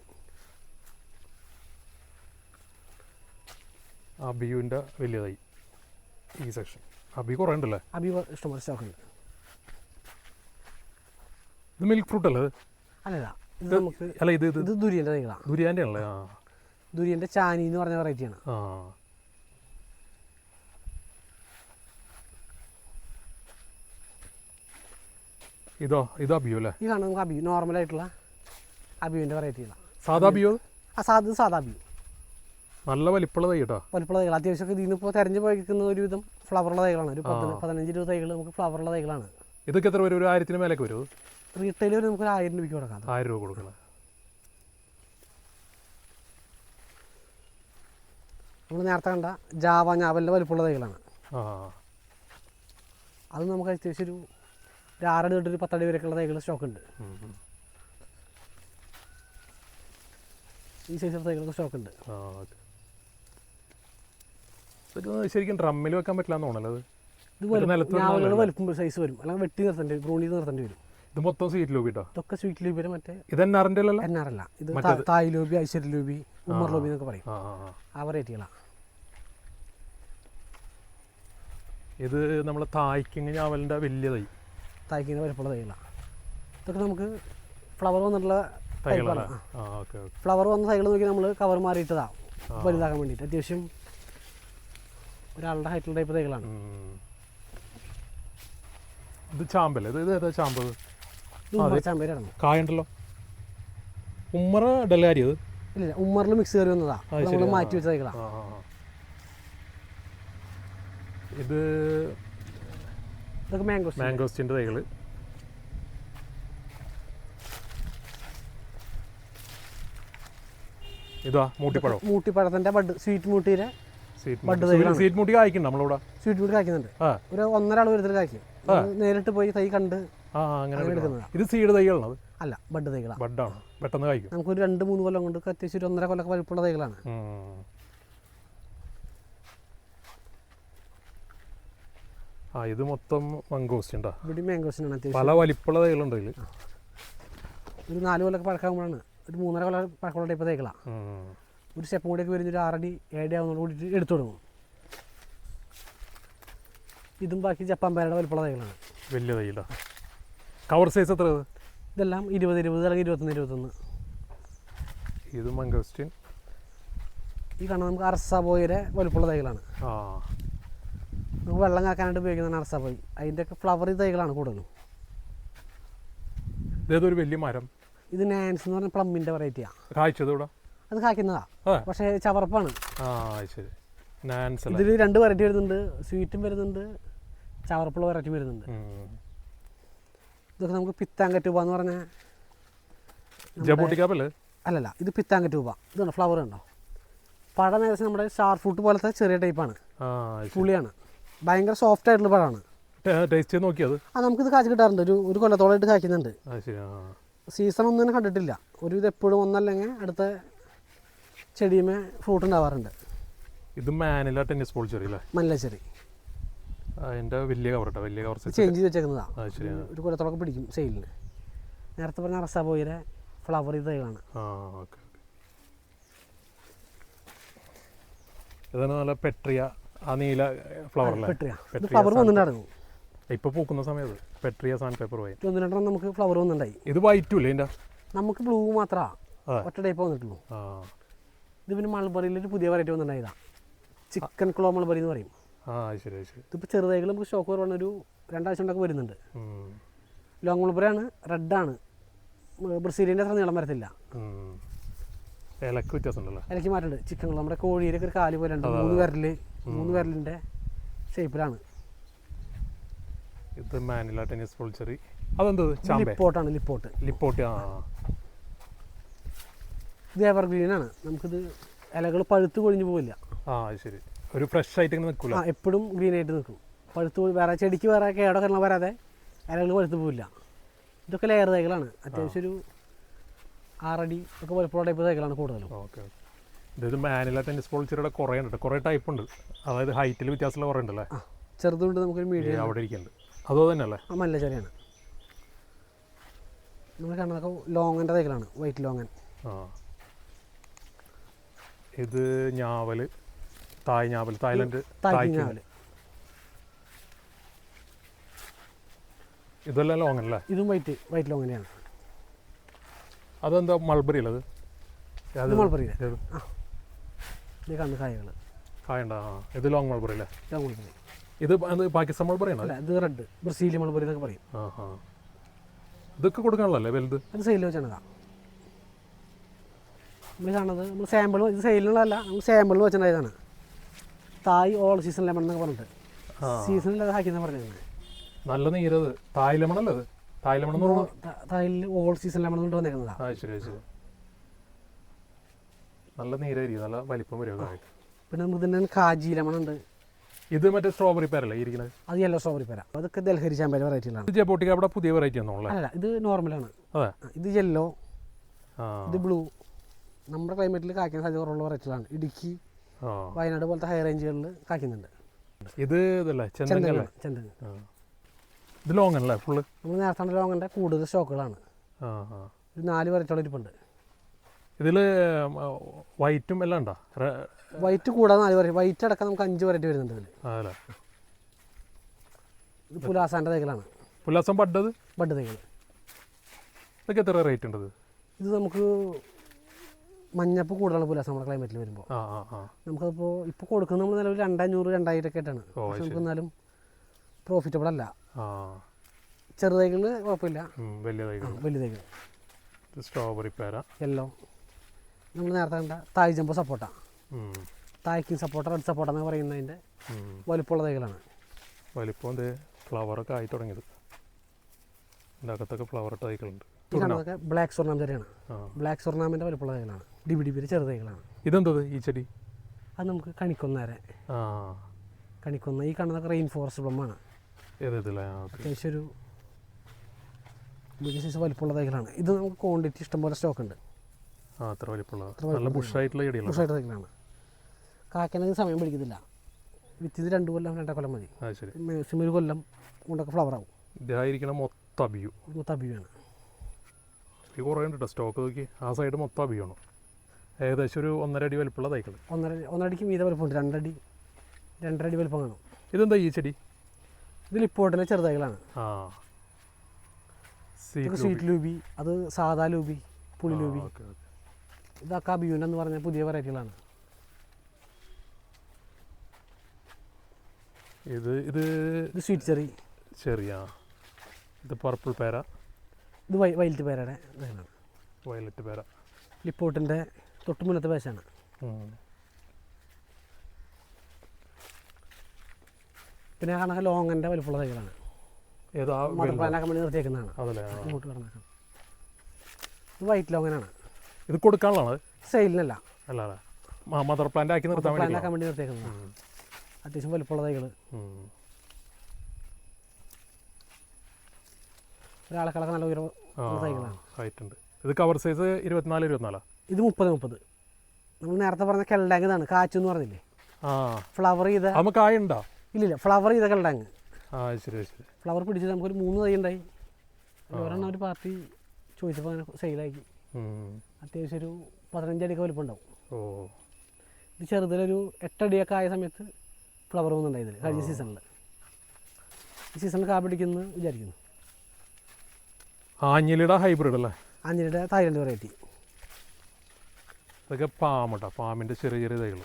അബിയുവിൻ്റെ വലിയതായി ഈ സെക്ഷൻ. അബി കുറേ ഉണ്ടല്ലേ? അബി ഇഷ്ടംപോലെ സ്റ്റോക്ക് ഉണ്ട്. ഇത് മിൽക്ക് ഫ്രൂട്ട് അല്ലേ? അല്ലല്ല, ഇത് നമുക്ക് അല്ല ഇത് ഇത് ദുരിയൻ്റെ തൈകളാണ്. ദുരിയാൻ്റെ ആണല്ലേ? ദുരിയൻ്റെ ചാനി എന്ന് പറഞ്ഞ വെറൈറ്റിയാണ്. ഇത് അബിയോ അല്ലേ? ഇതാണ് നമുക്ക് അബിയു, നോർമലായിട്ടുള്ള അബിയുവിൻ്റെ വെറൈറ്റികളാണ്. സാധാ അബിയോ? സാധാ അബിയു. നല്ല വലിപ്പമുള്ള തൈ കേട്ടോ. വലിപ്പമുള്ള തൈകൾ അത്യാവശ്യമൊക്കെ ഇതിൽ നിന്ന് ഇപ്പോൾ തെരഞ്ഞു പോയിരിക്കുന്ന ഒരുവിധം ഫ്ലവറുള്ള തൈകളാണ്. ഒരു 15-20 തൈകൾ നമുക്ക് ഫ്ലവറുള്ള തൈകളാണ്. ഇതൊക്കെ എത്ര വരും? ഒരു 1000-ന് മേലേക്ക് വരും. റീറ്റെയിൽ വരെ നമുക്ക് 1000 രൂപയ്ക്ക് കൊടുക്കാം. 1000 രൂപ കൊടുക്കണം. നമ്മൾ നേരത്തെ കണ്ട ഞാവലിൻ്റെ വലിപ്പമുള്ള തൈകളാണ്. അത് നമുക്ക് അത്യാവശ്യം ഒരു 6 അടി തൊട്ട് ഒരു 10 അടി വരെയൊക്കെയുള്ള തൈകൾ സ്റ്റോക്ക് ഉണ്ട്. ഈ സൈസ് തൈകൾക്ക് സ്റ്റോക്ക് ഉണ്ട്. ശരിക്കും ഡ്രമ്മിൽ വെക്കാൻ പറ്റില്ല എന്ന് തോന്നല്ലോ. ഇത് വലുപ്പം സൈസ് വരും, അല്ലെങ്കിൽ വെട്ടി നിർത്തേണ്ടി വരും, ബ്രൂണി നിർത്തേണ്ടി വരും. ഇത് മൊത്തം സ്വീറ്റ് ലൂബി കേട്ടോ. ഇതൊക്കെ സ്വീറ്റ് ലൂബി. മറ്റേ ഇത് എന്നാറിൻ്റെ അല്ല? എന്നാറല്ല, ഇത് തായ് ലൂബി, ഐശ്വര്യ ലൂബി, ഉമ്മർ ലൂബി എന്നൊക്കെ പറയും. ആ വെറൈറ്റികളാണ്. ഇത് നമ്മളെ തായ്ക്കിങ് ഞാവലിൻ്റെ വലിയ തൈ, തായ്ക്കിങ് വലിപ്പമുള്ള തൈകളാണ്. ഇതൊക്കെ നമുക്ക് ഫ്ലവർ വന്നിട്ടുള്ള തൈകളാണ്. ഫ്ലവർ വന്ന തൈകൾ നോക്കി നമ്മൾ കവർ മാറിയിട്ടതാണ് വലുതാക്കാൻ വേണ്ടിയിട്ട്. അത്യാവശ്യം ഒരാളുടെ ഹൈറ്റുള്ള ടൈപ്പ് തൈകളാണ്. ഇത് ചാമ്പല്. ഇത് ഏതാ ചാമ്പ്? ചാമ്പേരാണ്. കായുണ്ടല്ലോ. ഉമ്മറ ഡെല്ലാരി? അത് ഇല്ല, ഉമ്മറിൽ മിക്സ് കയറി വന്നതാണ്, നമ്മൾ മാറ്റി വെച്ച തൈകളാണ്. ഇതൊക്കെ മാംഗോസ്റ്റിൻ്റെ തൈകൾ. ഇതാ മൂട്ടിപ്പഴത്തിൻ്റെ ബഡ്, സ്വീറ്റ് മൂട്ടിയുടെ ബഡ് തൈകളാണ്. സ്വീറ്റ് മൂട്ടി കായ്ക്കുന്നുണ്ട് നമ്മളിവിടെ. സ്വീറ്റ് മൂട്ടി കായ്ക്കുന്നുണ്ട്. ഒരു 1.5 ആൾ വരുന്നതിൽ കായ്ക്കും. നേരിട്ട് പോയി തൈ കണ്ട് അങ്ങനെ എടുക്കുന്നതാണ്. ഇത് സീഡ് തൈകളാണ്? അല്ല, ബഡ് തൈകളാണ്. ബഡാണ്, പെട്ടെന്ന് കായ്ക്കും. നമുക്കൊരു 2-3 കൊല്ലം കൊണ്ട് അത്യാവശ്യം ഒരു 1.5 കൊല്ലം വലിപ്പമുള്ള തൈകളാണ്. ഇത് മൊത്തം മംഗോസ്റ്റിൻഡാ? ഇവിടെ മാംഗോസ്റ്റിനാണ്. അത്യാവശ്യം പല വലിപ്പമുള്ള തൈകളുണ്ട് ഇതിൽ. ഒരു 4 കൊല്ലമൊക്കെ പഴക്കമാകുമ്പോഴാണ്, ഒരു 3.5 കൊല്ലം പഴക്കമുള്ള ടൈപ്പ് തൈകളാണ്. ഒരു സ്റ്റെപ്പ് കൂടിയൊക്കെ വരുന്ന ഒരു 6 അടി 7 അടി ആവുന്നതോട് കൂടിയിട്ട് എടുത്തു തുടങ്ങും. ഇതും ബാക്കി ജപ്പാൻ പേരയുടെ വലിപ്പമുള്ള തൈകളാണ്. വലിയ തൈകളാ. കവർ സൈസ് എത്ര? ഇതെല്ലാം 20-20 അല്ലെങ്കിൽ 21-21. ഇത് മംഗോസ്റ്റിൻ. ഈ കാണാൻ നമുക്ക് അർസാബോയുടെ വലിപ്പമുള്ള തൈകളാണ്. നമുക്ക് വെള്ളം കാക്കാനായിട്ട് ഉപയോഗിക്കുന്നതാണ് അർസാബോയ്. അതിൻ്റെയൊക്കെ ഫ്ലവറി തൈകളാണ് കൂടുതലും. ഇതേതൊരു വലിയ മരം? ഇത് നാൻസ് എന്ന് പറഞ്ഞ പ്ലമ്മിൻ്റെ വെറൈറ്റിയാണ്. കായ്ച്ചത് ഇവിടെ? അത് കായ്ക്കുന്നതാ, പക്ഷേ ചവർപ്പാണ്. ഇതിൽ 2 വെറൈറ്റി വരുന്നുണ്ട്. സ്വീറ്റും വരുന്നുണ്ട്, ചവർപ്പുള്ള വെറൈറ്റി വരുന്നുണ്ട്. ഇതൊക്കെ നമുക്ക് പിത്താങ്കറ്റൂബ എന്ന് പറഞ്ഞാൽ, അല്ലല്ല, ഇത് പിത്താങ്കറ്റൂബ. ഇതുണ്ടോ ഫ്ലവർ ഉണ്ടോ? പഴം ഏകദേശം നമ്മുടെ സ്റ്റാർ ഫ്രൂട്ട് പോലത്തെ ചെറിയ ടൈപ്പാണ്. പുളിയാണ്, ഭയങ്കര സോഫ്റ്റ് ആയിട്ടുള്ള പഴമാണ്. ടേസ്റ്റ് ചെയ്ത് നോക്കിയത്? നമുക്കിത് കാഴ്ച കിട്ടാറുണ്ട്, ഒരു കൊല്ലത്തോളമായിട്ട് കായ്ക്കുന്നുണ്ട്. ശരി. സീസൺ ഒന്നും തന്നെ കണ്ടിട്ടില്ല. ഒരു ഇത് എപ്പോഴും ഒന്നല്ലെങ്കിൽ അടുത്ത ചെടിയുമേ ഫ്രൂട്ട് ഉണ്ടാവാറുണ്ട്. ഇത് മാനില ടെന്നീസ് ബോൾ ചെറി അല്ലേ? Manila cherry. അതിൻ്റെ വലിയ കവർ ചേഞ്ച് ചെയ്ത് വെച്ചേക്കുന്നതാണ്. ഒരു കൊല്ലത്തോളൊക്കെ പിടിക്കും സെയിലിന്. നേരത്തെ പറഞ്ഞ റസാബോയിലെ ഫ്ലവർ തൈകളാണ്. ഇതാണ് നല്ല പെട്രിയ, ആ നീല ഫ്ലവർ അല്ലേ? പെട്രിയ ഫ്ലവർ വന്നിട്ടുണ്ടായിരുന്നു ഇപ്പോൾ പൂക്കുന്ന സമയത്ത്. പെട്രിയ സാൻഡ് പേപ്പർ വൈൻ 1-2 നമുക്ക് ഫ്ലവർ വന്നിട്ടുണ്ടായി. ഇത് വൈറ്റും ഇല്ല ഇതിൻ്റെ? നമുക്ക് ബ്ലൂ മാത്രമാണ് ഒറ്റ ടൈപ്പ് വന്നിട്ടുള്ളൂ. ഇത് പിന്നെ മൾബറിയിൽ ഒരു പുതിയ വെറൈറ്റി വന്നിട്ടുണ്ടായതാണ്, ചിക്കൻ ക്ലോ മൾബറി എന്ന് പറയും. ശരി ശരി. ഇതിപ്പോൾ ചെറുതൈകൾ നമുക്ക് സ്റ്റോക്ക് കുറവാണ്, ഒരു 2 ആഴ്ച കൊണ്ടൊക്കെ വരുന്നുണ്ട്. ലോങ് മൾബറിയാണ്, റെഡാണ്. ബ്രസീലിൻ്റെ അത്ര നീളം വരത്തില്ല. ഇലക്ക് വ്യത്യാസമുണ്ടല്ലോ? ഇലക്ക് മാറ്റുണ്ട്. ചിക്കൻ ക്ലോ നമ്മുടെ കോഴിയിലൊക്കെ ഒരു കാല് പോലെ ഉണ്ട്, 3 വിരലിൻ്റെ ഷേപ്പിലാണ്. ഇത് മാനില ടെന്നീസ് ബോൾ ചെറി. അതെന്തത്? ലിപ്പോട്ടാണ്. ലിപ്പോട്ട്. ഇത് എവർഗ്രീനാണ്. നമുക്കിത് ഇലകൾ പഴുത്ത് കൊഴിഞ്ഞു പോവില്ല. ശരി. ഒരു ഫ്രഷ് ആയിട്ട് ഇങ്ങനെ നിൽക്കില്ല, എപ്പോഴും ഗ്രീൻ ആയിട്ട് നിൽക്കും. പഴുത്ത് വേറെ ചെടിക്ക് വേറെ കേടോ കാരണം വരാതെ ഇലകൾ പഴുത്ത് പോവില്ല. ഇതൊക്കെ ലെയർ തൈകളാണ്. അത്യാവശ്യം ഒരു 6 അടി ഒക്കെ വലുപ്പമുള്ള ടൈപ്പ് തൈകളാണ് കൂടുതലും. ഓക്കെ. ഇത് മാനില ടെന്നീസ് ബോൾ ചെറിയുടെ കുറേ ഉണ്ട്, കുറേ ടൈപ്പ് ഉണ്ട്. അതായത് ഹൈറ്റിൽ വ്യത്യാസമുള്ള കുറേ ഉണ്ടല്ലേ? ചെറുതുകൊണ്ട് നമുക്കൊരു മീഡിയം അവിടെ ഇരിക്കുന്നുണ്ട്. അതോ തന്നെ അല്ലേ? മല്ല ചെറിയാണ്. നമ്മൾ കാണുന്നതൊക്കെ ലോങ്ങൻ്റെ തൈകളാണ്, വൈറ്റ് ലോങ്ങൻ. ഇത് ഞാവൽ, ഞാവൽ, തായ്ലൻഡ് ഞാവൽ. ഇതെല്ലാം ലോങ്ങൻ അല്ലേ? ഇതും വൈറ്റ് ലോങ്ങനെയാണ്. അതെന്താ മൾബറി അല്ലത്? മൾബറി കാണുന്ന കായകൾ കായുണ്ടാ? ഇത് ലോങ് മൾബറി അല്ലേ? Long mulberry. ഇത് പാകിസ്ഥാൻ മൾബറി ആണോ? ഇത് റെഡ്, ബ്രസീലിയൻ മൾബറി എന്നൊക്കെ പറയും. ഇതൊക്കെ കൊടുക്കാനുള്ളല്ലേ വലുത്? അത് സെയിലിൽ വെച്ചാണ് നമ്മൾ കാണുന്നത്. നമ്മൾ സാമ്പിൾ, ഇത് സെയിലിനുള്ളതല്ല, നമ്മൾ സാമ്പിളിൽ വെച്ചിട്ടുണ്ടായതാണ്. തായ് ഓൾ സീസൺ ലെമൺ എന്നൊക്കെ പറഞ്ഞിട്ട് സീസണിലത് ഹാക്കിയെന്ന് പറഞ്ഞത്. നല്ല നീരത് തായ് ലെമൺ അല്ലത്? തായ് ലെമൺ തായിൽ ഓൾ സീസൺ ലെമൺ കൊണ്ട് വന്നേക്കുന്നതാണ്. ശരി ശരി. നല്ല നീരായിരിക്കും, നല്ല വലിപ്പം വരും. പിന്നെ നമുക്ക് തന്നെ കാജി ലെമൺ ഉണ്ട്. ഇത് മറ്റേ സ്ട്രോബെറി പേരല്ലേ ഇരിക്കുന്നത്? അത് യെല്ലോ സ്ട്രോബെറി പേര. അതൊക്കെ ദൽഹരി ചാമ്പേല വെറൈറ്റികളാണ്. ഇത് ജബോട്ടിക്ക് അവിടെ പുതിയ വെറൈറ്റി ആണോ? അല്ല, ഇത് നോർമലാണ്. അതെ. ഇത് യെല്ലോ, ഇത് ബ്ലൂ. നമ്മുടെ ക്ലൈമറ്റിൽ കായ്ക്കാൻ സാധ്യത കുറവുള്ള വെറൈറ്റികളാണ്. ഇടുക്കി, വയനാട് പോലത്തെ ഹൈ റേഞ്ചുകളിൽ കായ്ക്കുന്നുണ്ട്. ഇത് ഇതല്ലേ ചെന്തങ്ങ? ചെന്തങ്ങ. ഇത് ലോങ് അല്ലേ ഫുള്ള്? നമ്മൾ നേരത്തെ ലോങ്ങിൻ്റെ കൂടുതൽ സ്റ്റോക്കുകളാണ്. ഒരു 4 വെറൈറ്റികൾ ഇരിപ്പുണ്ട്. ഇതിൽ വൈറ്റും എല്ലാം ഉണ്ടോ? വൈറ്റ് കൂടാതെ 4 വെറൈറ്റി. വൈറ്റ് അടക്കം നമുക്ക് 5 വെറൈറ്റി വരുന്നുണ്ട് ഇതിൽ. ഇത് പുലാസാൻ്റെ തൈകളാണ്. പുലാസം ബഡ് തൈകൾ. ഇതൊക്കെ എത്ര റേറ്റ് ഉണ്ട്? ഇത് നമുക്ക് മഞ്ഞപ്പ് കൂടുതലാണ് പുലാസം നമ്മുടെ ക്ലൈമറ്റിൽ വരുമ്പോൾ. നമുക്കപ്പോൾ ഇപ്പോൾ കൊടുക്കുന്നത് നമ്മൾ നിലവിൽ 2500-2000 ഒക്കെ ആയിട്ടാണ്. പക്ഷെ നമുക്ക് എന്നാലും പ്രോഫിറ്റബിൾ അല്ല. ചെറുതൈകൾ കുഴപ്പമില്ല, വലിയ തൈകൾ. സ്ട്രോബെറി പേര, യെല്ലോ. നമ്മൾ നേരത്തെ കണ്ട തായ് ജംബോ സപ്പോട്ട, തായ് കിങ് സപ്പോട്ട, റെഡ് സപ്പോട്ട എന്ന് പറയുന്നതിൻ്റെ വലുപ്പമുള്ള തൈകളാണ്. വലിപ്പം ഫ്ലവറൊക്കെ ആയി തുടങ്ങിയത്. ഇതിൻ്റെ അകത്തൊക്കെ ഫ്ലവർ തൈകളുണ്ട്. കാണുന്നതൊക്കെ ബ്ലാക്ക് സ്വർണ്ണാമൻ്റെയാണ്. ബ്ലാക്ക് സ്വർണ്ണാമൻ്റെ വലുപ്പമുള്ള തൈകളാണ്. ഡിബിഡിബിയുടെ ചെറുതൈകളാണ്. ഇതെന്തത് ഈ ചെടി? അത് നമുക്ക് കണിക്കൊന്നേരെ. കണിക്കൊന്ന. ഈ കാണുന്നതൊക്കെ റെയിൻ ഫോറസ്റ്റ് ബ്ലമാണ്. അത്യാവശ്യം ഒരു വലിയ സൈസ് വലിപ്പമുള്ള തൈകളാണ്. ഇത് നമുക്ക് ക്വാണ്ടിറ്റി ഇഷ്ടംപോലെ സ്റ്റോക്ക് ഉണ്ട്. അത്ര വലിപ്പമുള്ള ബുഷായിട്ടുള്ള തൈകളാണ്. കായ്ക്കാനൊന്നും സമയം പിടിക്കത്തില്ല. വിത്തിത് 2 കൊല്ലം 2 കൊല്ലം മതി. മാക്സിമം 1 കൊല്ലം കൊണ്ടൊക്കെ ഫ്ലവർ ആവും. ഇതായിരിക്കണം മൊത്തം അബിയാണ്. കുറേ ഉണ്ട് സ്റ്റോക്ക്. നോക്കി ആ സൈഡ് മൊത്തം അബിയാണ്. ഏകദേശം ഒരു 1.5 അടി വലിപ്പമുള്ള തൈകൾ. 1.5 അടിക്ക് മീതെ വലിപ്പമുണ്ട്. 2 അടി വലിപ്പം കാണും. ഇതെന്താ ഈ ചെടി? ഇത് ലിപ്പോട്ടിലെ ചെറുതൈകളാണ്. സ്വീറ്റ് ലൂബി, അത് സാധാ ലൂബി, പുളി ലൂബി. ഇത് അക്കാബിയൂൻ എന്ന് പറഞ്ഞ പുതിയ വെറൈറ്റികളാണ്. ഇത് സ്വീറ്റ് ചെറിയ. ഇത് പർപ്പിൾ പേര. ഇത് വയലറ്റ് പേരയുടെ ഇതാണ്. വയലറ്റ് പേര ലിപ്പോട്ടിൻ്റെ തൊട്ട് മുന്നത്തെ പേശാണ്. പിന്നെ കാണാൻ ലോങ്ങൻ്റെ വലുപ്പമുള്ള തൈകളാണ്. മദർ പ്ലാന്റാക്കാൻ വേണ്ടി നിർത്തിയേക്കുന്നതാണ്. ഇങ്ങോട്ട് കിടന്നേക്കാം. ഇത് വൈറ്റ് ലോങ്ങനാണ്. ഇത് കൊടുക്കാനുള്ളതാണ്, സെയിലിനല്ല. മദർ പ്ലാന്റ് ആക്കി പ്ലാന്റാക്കാൻ വേണ്ടി നിർത്തിയേക്കുന്നതാണ്. അത്യാവശ്യം വലുപ്പമുള്ള തൈകൾ. ഒരാളെക്കാളൊക്കെ നല്ല ഉയരം തൈകളാണ്. ഹൈറ്റ് ഉണ്ട്. ഇത് കവർ സൈസ് 24-24. ഇത് 30-30. നമ്മൾ നേരത്തെ പറഞ്ഞ കെൽഡാങ് ഇതാണ്, കാച്ചു എന്ന് പറഞ്ഞില്ലേ, ഫ്ലവർ ചെയ്ത. കായുണ്ടോ? ഇല്ലില്ല, ഫ്ലവർ ചെയ്ത കെൽഡാങ്. ശരി ശരി. ഫ്ലവർ പിടിച്ചിട്ട് നമുക്കൊരു 3 തൈ ഉണ്ടായി. ഒരെണ്ണം ഒരു പാർട്ടി ചോദിച്ചപ്പോൾ അങ്ങനെ സെയിലാക്കി. അത്യാവശ്യം ഒരു 15 അടിയൊക്കെ വലിപ്പം ഉണ്ടാവും. ഇത് ചെറുതിലൊരു 8 അടിയൊക്കെ ആയ സമയത്ത് ഫ്ലവർ വന്നുണ്ടായി ഇതിൽ കഴിഞ്ഞ സീസണിൽ. ഈ സീസണിൽ കാ പിടിക്കുന്നു വിചാരിക്കുന്നു. ആഞ്ഞിലിയുടെ ഹൈബ്രിഡ് അല്ലേ? ആഞ്ഞിലിയുടെ തായ്ലൻഡ് വെറൈറ്റി. ഇതൊക്കെ പാമ്പട്ടോ, പാമ്പിൻ്റെ ചെറിയ ചെറിയ തൈകൾ.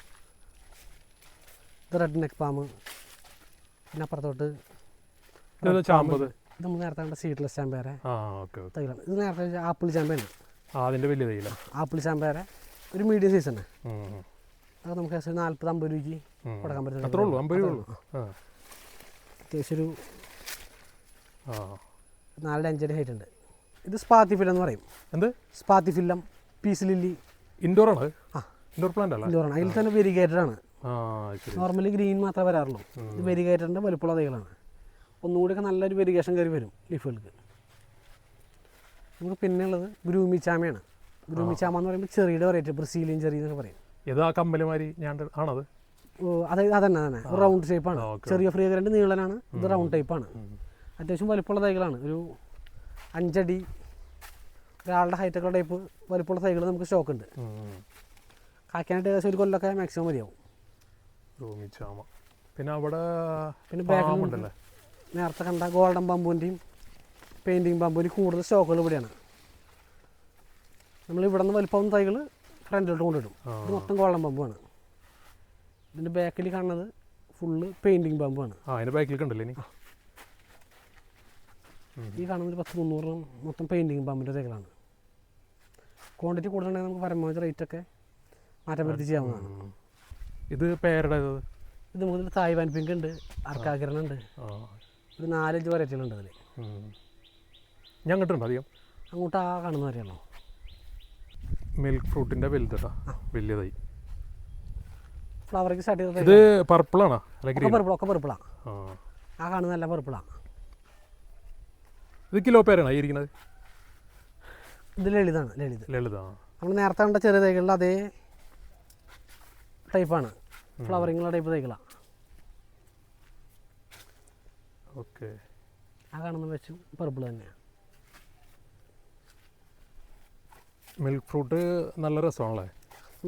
ഇത് റെഡ് നെക്ക് പാമ്പ്. പിന്നെ അപ്പുറത്തോട്ട് ചാമ്പത്. ഇത് നമ്മൾ നേരത്തെ കണ്ട സീഡ്ലെസ് ചാമ്പേരെ തൈകളാണ്. ഇത് നേരത്തെ ആപ്പിൾ ചാമ്പയാണ്. അതിൻ്റെ വലിയ തൈല ആപ്പിൾ ചാമ്പേരെ ഒരു മീഡിയം സൈസാണ്. അത് നമുക്ക് 40-50 രൂപയ്ക്ക് കൊടുക്കാൻ പറ്റും. അത്യാവശ്യം ഒരു 4-5 അടി ഹൈറ്റ് ഉണ്ട്. ഇത് സ്പാത്തിഫില്ലം എന്ന് പറയും. എന്ത് സ്പാത്തിഫില്ലം, പീസ് ലില്ലി. ഇൻഡോർ ആണ്? ഇൻഡോർ പ്ലാന്റ് അല്ല, ഇൻഡോർ ആണ്. അതിൽ തന്നെ വെരിഗേറ്റഡ് ആണ്. നോർമലി ഗ്രീൻ മാത്രമേ വരാറുള്ളൂ. ഇത് വെരിഗേറ്റഡിൻ്റെ വലുപ്പമുള്ള തൈകളാണ്. ഒന്നുകൂടിയൊക്കെ നല്ലൊരു വെരിഗേഷൻ കയറി വരും ലീഫുകൾക്ക്. നമുക്ക് പിന്നെ ഉള്ളത് ഗ്രൂമി ചാമയാണ്. ഗ്രൂമി ചാമ എന്ന് പറയുമ്പോൾ ചെറിയുടെ വെറൈറ്റി, ബ്രസീലിയൻ ചെറി എന്നൊക്കെ പറയും. ഏതാ കമ്പലുമാരി ആണത്? അതന്നെ റൗണ്ട് ഷേപ്പാണ്. ചെറിയ ഫ്രീഗ്രൻ്റ് നീളനാണ്. ഇത് റൗണ്ട് ടൈപ്പാണ്. അത്യാവശ്യം വലിപ്പമുള്ള തൈകളാണ്. ഒരു 5 അടി ഒരാളുടെ ഹൈറ്റൊക്കെ ടൈപ്പ് വലിപ്പമുള്ള തൈകൾ നമുക്ക് സ്റ്റോക്ക് ഉണ്ട്. കായ്ക്കാനായിട്ട് ഏകദേശം ഒരു കൊല്ലമൊക്കെ മാക്സിമം മതിയാവും. പിന്നെ അവിടെ പിന്നെ ബാക്കിൽ നേരത്തെ കണ്ട ഗോൾഡൻ ബാമ്പൂൻ്റെയും പെയിൻറ്റിങ് ബാമ്പൂൻ്റെയും കൂടുതൽ സ്റ്റോക്കുകൾ ഇവിടെയാണ്. നമ്മൾ ഇവിടെ നിന്ന് വലിപ്പം തൈകൾ ഫ്രണ്ടിലോട്ട് കൊണ്ടിടും. ഇത് മൊത്തം ഗോൾഡൻ ബാമ്പുമാണ്. ഇതിൻ്റെ ബാക്കിൽ കാണുന്നത് ഫുള്ള് പെയിൻറ്റിങ് ബാമ്പുമാണ്. ബാക്കിൽ കണ്ടില്ലേ? ഈ കാണുന്നത് 10-300 മൊത്തം പെയിൻറ്റിങ് ബാമ്പിൻ്റെ തൈകളാണ്. ക്വാണ്ടിറ്റി കൂടുതലുണ്ടെങ്കിൽ നമുക്ക് പരമാവധി റേറ്റൊക്കെ മാറ്റം വരുത്തി ചെയ്യാവുന്നതാണ്. ഇത് പേരുടെ ഇത് മുതൽ തായ്വാൻ പിങ്ക് ഉണ്ട്, അർക്കാകിരണുണ്ട്, ഒരു 4-5 വെറൈറ്റികളുണ്ട് അതിൽ. ഞാൻ കണ്ടിട്ടുണ്ട് അധികം. അങ്ങോട്ട് ആ കാണുന്ന വരെയാണോ മിൽക്ക് ഫ്രൂട്ടിൻ്റെ വലുതാ, വലിയ തൈ. ഫ്ലവറിങ് സ്റ്റാർട്ട് ചെയ്തത് ഇത് പർപ്പിളാണോ? ഒക്കെ പർപ്പിളാണ്. ആ കാണുന്നതെല്ലാം പർപ്പിളാണ്. ഇത് കിലോ പേരാണോ ഇരിക്കുന്നത്? ഇത് ലളിതാണ്. ലളിത നമ്മൾ നേരത്തെ കണ്ട ചെറിയ തൈകളിൽ അതേ ടൈപ്പാണ്. ഫ്ലവറിങ്ങുള്ള ടൈപ്പ് തൈകളാണ്. ഓക്കെ. ആ കാണുന്ന വെച്ചു പർപ്പിൾ തന്നെയാണ്. മിൽക്ക് ഫ്രൂട്ട് നല്ല രസമാണല്ലേ?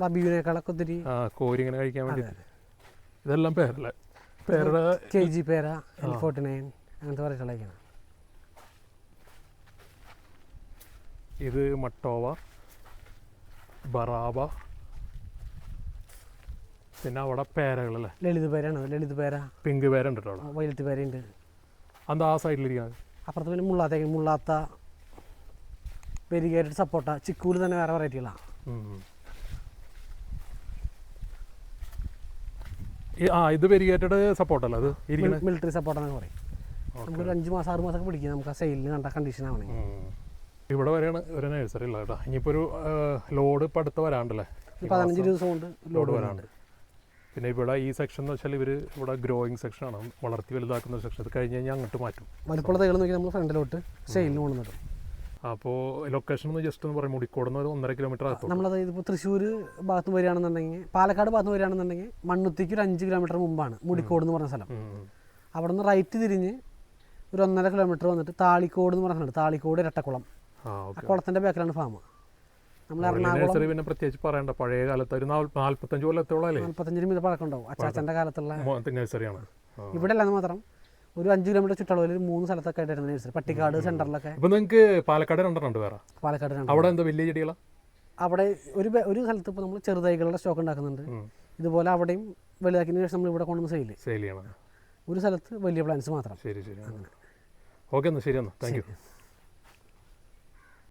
ബബിയുനേക്കാളൊക്കെ ഒത്തിരി കോരി ഇങ്ങനെ കഴിക്കാൻ വേണ്ടി. ഇതെല്ലാം പേരല്ലേ? പേരുടെ KG പേര, L49 അങ്ങനത്തെ വെറൈറ്റികളൊക്കെയാണ്. ഇത് മട്ടോവ, ബറാബ, പിന്നെ അവിടെ പേരകളല്ലേ? ലളിത് പേരാണ്. ലളിത് പേര, പിങ്ക് പേര ഉണ്ട് കേട്ടോ. വൈലറ്റ് പേരയുണ്ട്. അത് ആ സൈഡിലിരിക്കുന്നത്. അപ്പുറത്ത് പിന്നെ മുള്ളാത്ത വെരിഗേറ്റഡ് സപ്പോട്ട, ചിക്കൂല് തന്നെ വേറെ വെറൈറ്റികളാണ്. ഇത് വെരിഗേറ്റഡ് സപ്പോർട്ടല്ല, അത് മിലിറ്ററി സപ്പോർട്ട് എന്നൊക്കെ പറയും. നമുക്കൊരു 5 മാസം 6 മാസമൊക്കെ പിടിക്കും നമുക്ക് ആ സെയിലിന് കണ്ട കണ്ടീഷൻ ആവണമെങ്കിൽ. ഇവിടെ വരെയാണ് ഒരു നഴ്സറി ഉള്ളത് കേട്ടോ. ഇനിയിപ്പോൾ ഒരു ലോഡ് ഇപ്പം അടുത്ത് വരാണ്ടല്ലേ? 15 ദിവസം കൊണ്ട് ലോഡ് വരാണ്ട്. പിന്നെ ഇവിടെ ഈ സെക്ഷൻ എന്ന് വെച്ചാൽ ഇവർ ഇവിടെ ഗ്രോയിങ് സെക്ഷനാണ്, വളർത്തി വലുതാക്കുന്ന സെക്ഷൻ. അത് കഴിഞ്ഞ് കഴിഞ്ഞാൽ അങ്ങോട്ട് മാറ്റും. വലിപ്പമുള്ള തൈകൾ നോക്കി നമ്മൾ ഫ്രണ്ടിലോട്ട് സെയിലിന് കൊണ്ടുവന്നിടും. അപ്പോൾ ലൊക്കേഷൻ ഒന്ന് ജസ്റ്റ് ഒന്ന് പറയും. മുടിക്കോടുന്ന ഒരു 1.5 കിലോമീറ്റർ അകത്തും. നമ്മളത് ഇപ്പോൾ തൃശ്ശൂർ ഭാഗത്ത് വരികയാണെന്നുണ്ടെങ്കിൽ, പാലക്കാട് ഭാഗത്ത് വരികയാണെന്നുണ്ടെങ്കിൽ മണ്ണുത്തിക്ക് ഒരു 5 കിലോമീറ്റർ മുമ്പാണ് മുടിക്കോട് എന്ന് പറഞ്ഞ സ്ഥലം. അവിടെ നിന്ന് റൈറ്റ് തിരിഞ്ഞ് ഒരു 1.5 കിലോമീറ്റർ വന്നിട്ട് താളിക്കോട് എന്ന് പറഞ്ഞ സ്ഥലമുണ്ട്. താളിക്കോട് ഇരട്ടക്കുളം. ആ കുളത്തിൻ്റെ ബാക്കിലാണ് ഫാം. നമ്മൾ എറണാകുളം പിന്നെ പ്രത്യേകിച്ച് പറയണ്ട, പഴയ കാലത്ത് ഒരു 45 കൊല്ലത്തോളം അല്ലേ? 45 മീറ്റർ പഴക്കം ഉണ്ടാവും. അച്ചാച്ചൻ്റെ കാലത്തുള്ള നഴ്സറിയാണ്. ഇവിടെ അല്ലാന്ന് മാത്രം ഒരു 5 കിലോമീറ്റർ ചുറ്റളവിൽ 3 സ്ഥലത്തൊക്കെ ആയിട്ടായിരുന്നു നഴ്സറി. പട്ടിക്കാട് സെന്ററിലൊക്കെ. ഇപ്പം നിങ്ങൾക്ക് പാലക്കാട് രണ്ടെണ്ണം വേറെ? പാലക്കാട് അവിടെ എന്താ വലിയ ചെടികളാണ്? അവിടെ ഒരു സ്ഥലത്ത് ഇപ്പോൾ നമ്മൾ ചെറുതൈകളുടെ സ്റ്റോക്ക് ഉണ്ടാക്കുന്നുണ്ട്. ഇതുപോലെ അവിടെയും വലുതാക്കിയതിന് ശേഷം നമ്മൾ ഇവിടെ കൊണ്ടുവന്ന് സെയിൽ ചെയ്യണം. ഒരു സ്ഥലത്ത് വലിയ പ്ലാന്റ്സ് മാത്രം. ശരി. ഓക്കെ, എന്നാൽ ശരി. എന്നാൽ താങ്ക് യു.